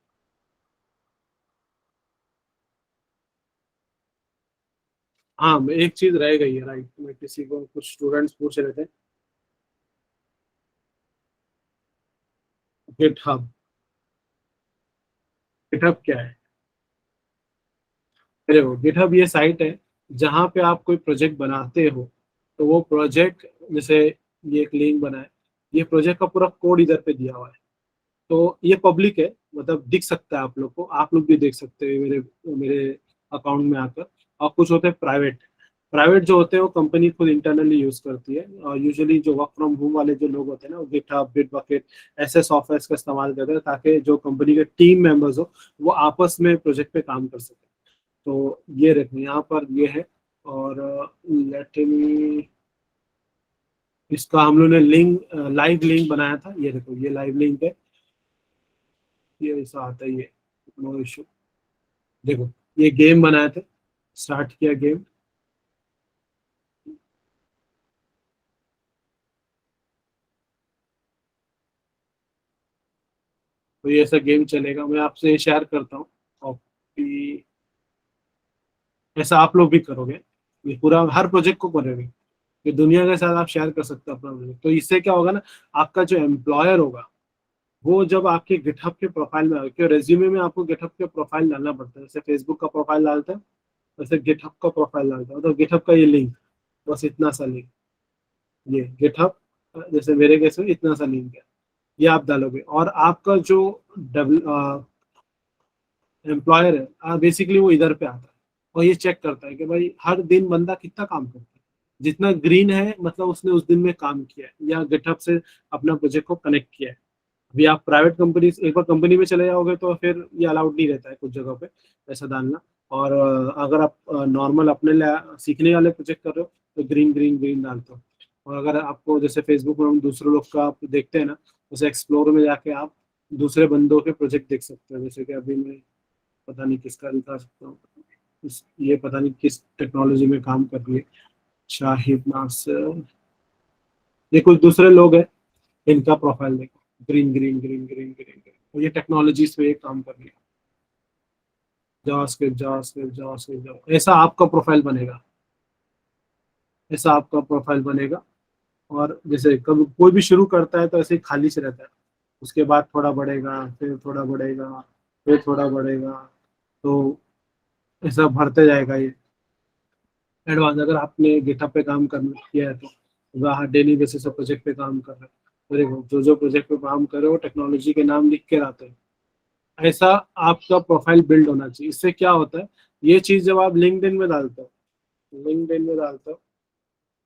हाँ, एक चीज रह गई है, राइट, मैं किसी को, कुछ स्टूडेंट्स पूछ रहे थे, गिटहब। गिटहब क्या है? अरे वो गिटहब ये साइट है जहाँ पे आप कोई प्रोजेक्ट बनाते हो, तो वो प्रोजेक्ट, जैसे ये एक लिंक बना है, ये प्रोजेक्ट का पूरा कोड इधर पे दिया हुआ है। तो ये पब्लिक है, मतलब दिख सकता है आप लोग को, आप लोग भी देख सकते हो, मेरे मेरे अकाउंट में आकर, और कुछ होते हैं प्राइवेट। प्राइवेट जो होते हैं वो कंपनी खुद इंटरनली यूज करती है, और यूजुअली जो वर्क फ्रॉम होम वाले जो लोग होते हैं ना, वो गिटहब, बिटबकेट ऐसे सॉफ्टवेयर का इस्तेमाल करते हैं ताकि जो कंपनी के टीम मेंबर्स हो वो आपस में प्रोजेक्ट पे काम कर सके। तो ये रखें यहाँ पर, ये है। और लेट मी, इसका हम लोग ने लिंक, लाइव लिंक बनाया था, ये देखो ये लाइव लिंक है, ये ऐसा आता है, ये नो इशू। देखो ये गेम बनाए थे, स्टार्ट किया गेम, तो ये ऐसा गेम चलेगा। मैं आपसे शेयर करता हूँ कॉपी, ऐसा आप लोग भी करोगे, ये पूरा हर प्रोजेक्ट को करोगे, ये दुनिया के साथ आप शेयर कर सकते हो अपना प्रोजेक्ट। तो इससे क्या होगा ना, आपका जो एम्प्लॉयर होगा वो जब आपके गिटहब के प्रोफाइल में, क्योंकि रेज्यूमे में आपको गिटहब के प्रोफाइल डालना पड़ता है, जैसे फेसबुक का प्रोफाइल डालता है वैसे गिटहब का प्रोफाइल डालता है, तो गिटहब का ये लिंक, बस इतना सा लिंक, ये गिटहब, जैसे मेरे केस में इतना सा लिंक है, ये आप डालोगे, और आपका जो एम्प्लॉयर है बेसिकली वो इधर पे आता है और ये चेक करता है कि भाई हर दिन बंदा कितना काम करता है, जितना ग्रीन है मतलब उसने उस दिन में काम किया है या गिटहब से अपना प्रोजेक्ट को कनेक्ट किया है। अभी आप प्राइवेट कंपनी, एक बार कंपनी में चले जाओगे तो फिर ये अलाउड नहीं रहता है कुछ जगह पे ऐसा डालना। और अगर आप नॉर्मल अपने लिए सीखने वाले प्रोजेक्ट कर रहे हो तो ग्रीन ग्रीन ग्रीन डालते हो। और अगर आपको जैसे फेसबुक में हम दूसरे लोग का आप देखते हैं ना, जैसे एक्सप्लोर में जाके आप दूसरे बंदों के प्रोजेक्ट देख सकते हो, जैसे कि अभी मैं पता नहीं किसका दिखा सकता हूँ, ये पता नहीं किस टेक्नोलॉजी में काम कर रही है, शाहिद नासिर, ये कुछ दूसरे लोग हैं, इनका प्रोफाइल देखो, green green green green green green, और ये टेक्नोलॉजीज पे काम कर रही है, जावास्क्रिप्ट जावास्क्रिप्ट जावास्क्रिप्ट जावा, ऐसा आपका प्रोफाइल बनेगा, ऐसा आपका प्रोफाइल बनेगा। और जैसे कभी कोई भी शुरू करता है तो ऐसे ही खाली से रहता है, उसके बाद थोड़ा बढ़ेगा, फिर थोड़ा बढ़ेगा, फिर थोड़ा बढ़ेगा, तो ऐसा भरते जाएगा ये एडवांस। अगर आपने गिटहब पे काम करना किया है तो वहाँ डेली बेसिस पे प्रोजेक्ट पे काम कर रहे हैं, तो देखो जो जो प्रोजेक्ट पे काम कर रहे हो टेक्नोलॉजी के नाम लिख के आते हैं, ऐसा आपका प्रोफाइल बिल्ड होना चाहिए। इससे क्या होता है, ये चीज जब आप लिंक्डइन में डालते हो, लिंक्डइन में डालते हो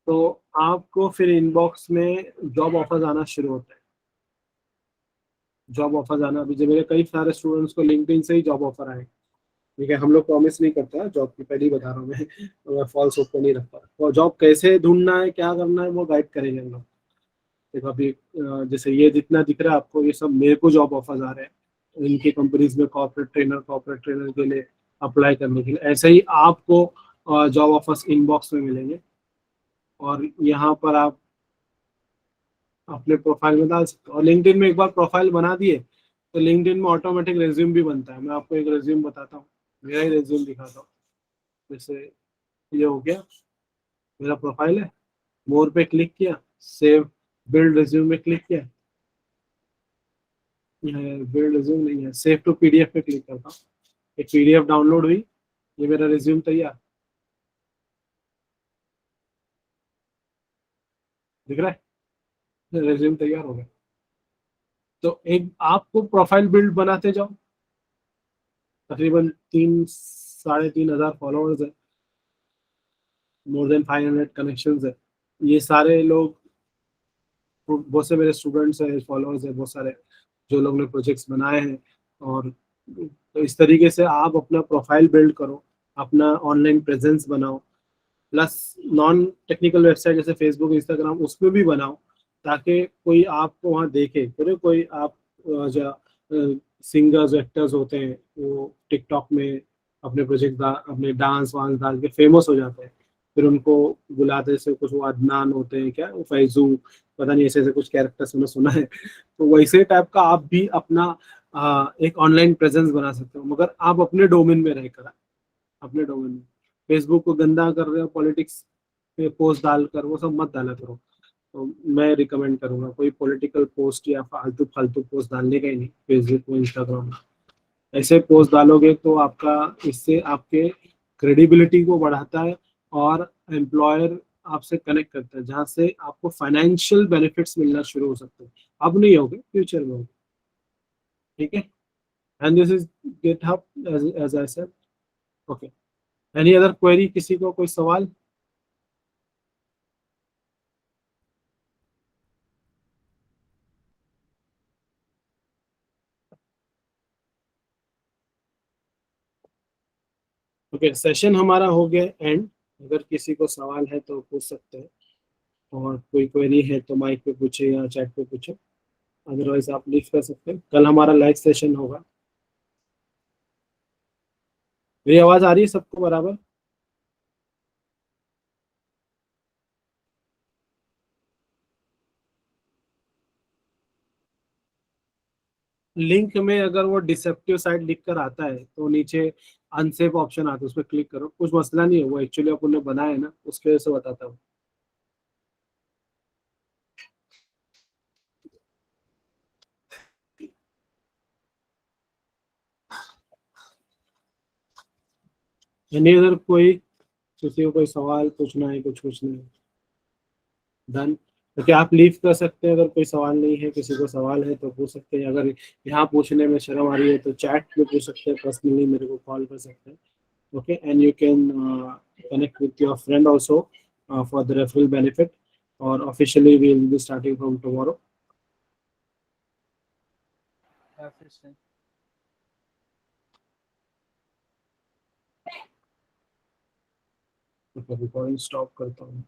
तो आपको फिर इनबॉक्स में जॉब ऑफर्स आना शुरू होते हैं, जॉब ऑफर्स आना। अभी जो मेरे कई सारे स्टूडेंट्स को लिंक्डइन से ही जॉब ऑफर आए, ठीक है। हम लोग प्रॉमिस नहीं करते हैं जॉब की, पहले ही बता रहा हूँ मैं फॉल्स होप को नहीं रखता, और जॉब कैसे ढूंढना है क्या करना है वो गाइड करेंगे हम लोग। देखो अभी जैसे ये जितना दिख रहा है आपको, ये सब मेरे को जॉब ऑफर्स आ रहे हैं इनकी कंपनीज में, कॉर्पोरेट ट्रेनर के लिए अप्लाई करने के लिए, ऐसे ही आपको जॉब ऑफर्स इनबॉक्स में मिलेंगे। और यहाँ पर आप अपने प्रोफाइल में डाल सकते हो, और लिंक्डइन में एक बार प्रोफाइल बना दिए तो लिंक्डइन में ऑटोमेटिक रेज्यूम भी बनता है। मैं आपको एक रेज्यूम बताता हूँ, मेरा ही रेज्यूम दिखाता हूँ। जैसे ये हो गया, मेरा प्रोफाइल है, मोर पे क्लिक किया, सेव बिल्ड रेज्यूम में क्लिक किया, बिल्ड रेज्यूम नहीं है, सेव टू पीडीएफ पे क्लिक करता हूँ, एक पीडीएफ डाउनलोड हुई, ये मेरा रेज्यूम तैयार, दिख रहा है, रेज्यूम तैयार हो गया। तो एक आपको प्रोफाइल बिल्ड बनाते जाओ, तकरीबन 3-3,500 फॉलोअर्स है, मोर देन 500 कनेक्शंस है, ये सारे लोग, बहुत से मेरे स्टूडेंट्स हैं, फॉलोअर्स हैं बहुत सारे, जो लोग ने प्रोजेक्ट्स बनाए हैं। और तो इस तरीके से आप अपना प्रोफाइल बिल्ड करो, अपना ऑनलाइन प्रेजेंस बनाओ, प्लस नॉन टेक्निकल वेबसाइट जैसे फेसबुक इंस्टाग्राम उसमें भी बनाओ, ताकि कोई आपको वहाँ देखे। फिर कोई आप जो सिंगर्स एक्टर्स होते हैं वो टिकटॉक में अपने प्रोजेक्ट अपने डांस वांस डाल के फेमस हो जाते हैं, फिर उनको बुलाते, जैसे कुछ वो अदनान होते हैं, क्या वो फैजू, पता नहीं ऐसे ऐसे कुछ कैरेक्टर्स मैंने सुना है, तो वैसे टाइप का आप भी अपना एक ऑनलाइन प्रेजेंस बना सकते हो, मगर आप अपने डोमेन में रहकर, अपने डोमेन में। फेसबुक को गंदा कर रहे हो पॉलिटिक्स पे पोस्ट डालकर, वो सब मत डाला करो। तो मैं रिकमेंड करूंगा कोई पॉलिटिकल पोस्ट या फालतू फालतू पोस्ट डालने का ही नहीं फेसबुक और इंस्टाग्राम में। ऐसे पोस्ट डालोगे तो आपका, इससे आपके क्रेडिबिलिटी को बढ़ाता है, और एम्प्लॉयर आपसे कनेक्ट करता है, जहाँ से आपको फाइनेंशियल बेनिफिट्स मिलना शुरू हो सकते हैं। अब नहीं होगे, फ्यूचर में होगे, ठीक है। And this is GitHub as I said, okay. Any other query, किसी को कोई सवाल? ओके, सेशन हमारा हो गया एंड। अगर किसी को सवाल है तो पूछ सकते हैं, और कोई क्वेरी है तो माइक पे पूछे या चैट पे पूछे, अदरवाइज आप लीव कर सकते हैं। कल हमारा लाइव सेशन होगा। मेरी आवाज आ रही है सबको बराबर? लिंक में अगर वो डिसेप्टिव साइट लिख कर आता है तो नीचे अनसेफ ऑप्शन आता है, उस पर क्लिक करो। कुछ मसला नहीं है, वो एक्चुअली अपन ने बनाया है ना, उसके वजह से बताता हूँ। यानी अगर कोई, किसी को कोई सवाल पूछना है, कुछ पूछना है, डन। तो क्या आप लीव कर सकते हैं? अगर कोई सवाल नहीं है, किसी को सवाल है तो पूछ सकते हैं। अगर यहाँ पूछने में शर्म आ रही है तो चैट में पूछ सकते हैं, पर्सनली मेरे को कॉल कर सकते हैं। Okay, and you can connect with your friend also for the referral benefit, or officially we will be starting from tomorrow. Okay, recording stop करता हूँ।